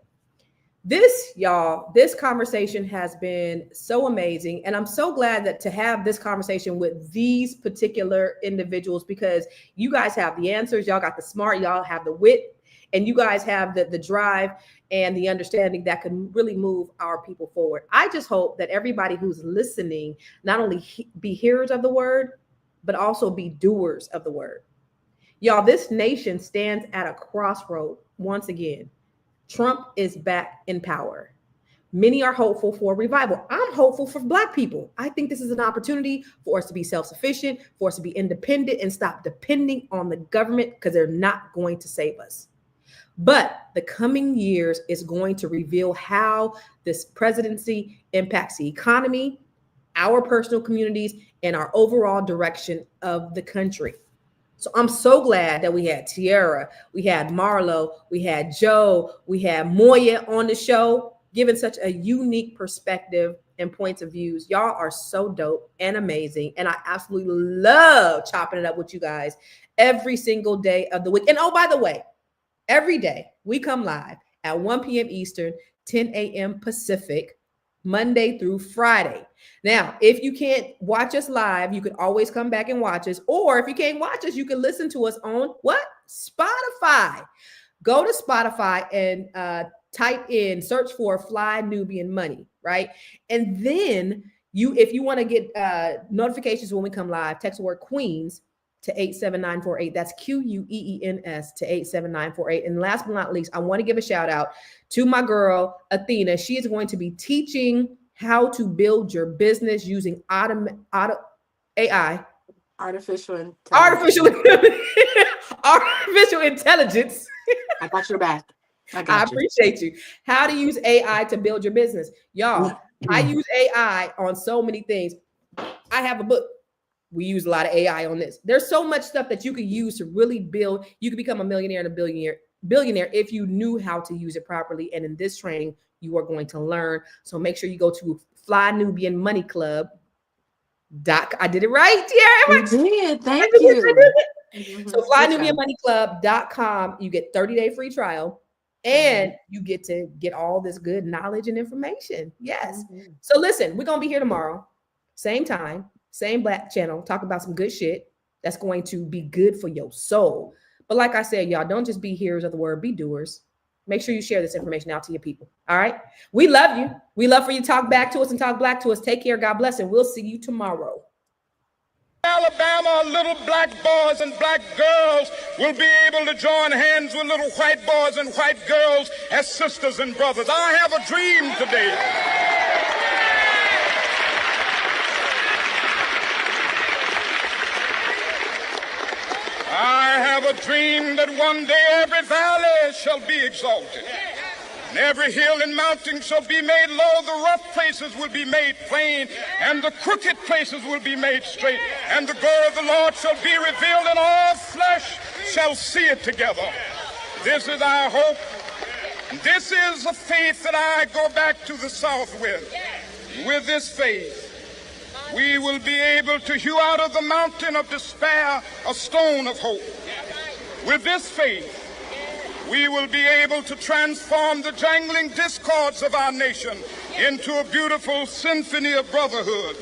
this conversation has been so amazing. And I'm so glad to have this conversation with these particular individuals, because you guys have the answers. Y'all got the smart, y'all have the wit, and you guys have the drive and the understanding that can really move our people forward. I just hope that everybody who's listening not only be hearers of the word, but also be doers of the word. Y'all, this nation stands at a crossroad once again. Trump is back in power. Many are hopeful for revival. I'm hopeful for Black people. I think this is an opportunity for us to be self-sufficient, for us to be independent and stop depending on the government, because they're not going to save us. But the coming years is going to reveal how this presidency impacts the economy, our personal communities, and our overall direction of the country. So I'm so glad that we had Tiara, we had Marlo, we had Joe, we had Moya on the show, giving such a unique perspective and points of views. Y'all are so dope and amazing. And I absolutely love chopping it up with you guys every single day of the week. And oh, by the way, every day we come live at 1 p.m. Eastern, 10 a.m. Pacific, Monday through Friday. Now, if you can't watch us live, you can always come back and watch us. Or if you can't watch us, you can listen to us on what? Spotify. Go to Spotify and search for Fly Nubian Money, right? And then if you want to get notifications when we come live, text the word Queens to 87948. That's QUEENS to 87948. And last but not least, I want to give a shout out to my girl, Athena. She is going to be teaching how to build your business using AI. Artificial intelligence. I got your back. I appreciate you. How to use AI to build your business. Y'all, I use AI on so many things. I have a book. We use a lot of AI on this. There's so much stuff that you could use to really build. You could become a millionaire and a billionaire billionaire if you knew how to use it properly. And in this training, you are going to learn. So make sure you go to Fly Nubian Money Club. I did it right. Yeah, You did. Thank you. So flynubianmoneyclub.com. You get 30-day free trial, and you get to get all this good knowledge and information. Yes. So listen, we're gonna be here tomorrow, same time, same Black channel, talk about some good shit that's going to be good for your soul. But like I said, y'all, don't just be hearers of the word, be doers. Make sure you share this information out to your people. All right. We love you. We love for you to talk back to us and talk black to us. Take care. God bless. And we'll see you tomorrow. Alabama, little black boys and black girls will be able to join hands with little white boys and white girls as sisters and brothers. I have a dream today. I have a dream that one day every valley shall be exalted, and every hill and mountain shall be made low. The rough places will be made plain, and the crooked places will be made straight. And the glory of the Lord shall be revealed, and all flesh shall see it together. This is our hope. This is the faith that I go back to the South with. With this faith, we will be able to hew out of the mountain of despair a stone of hope. With this faith, we will be able to transform the jangling discords of our nation into a beautiful symphony of brotherhood.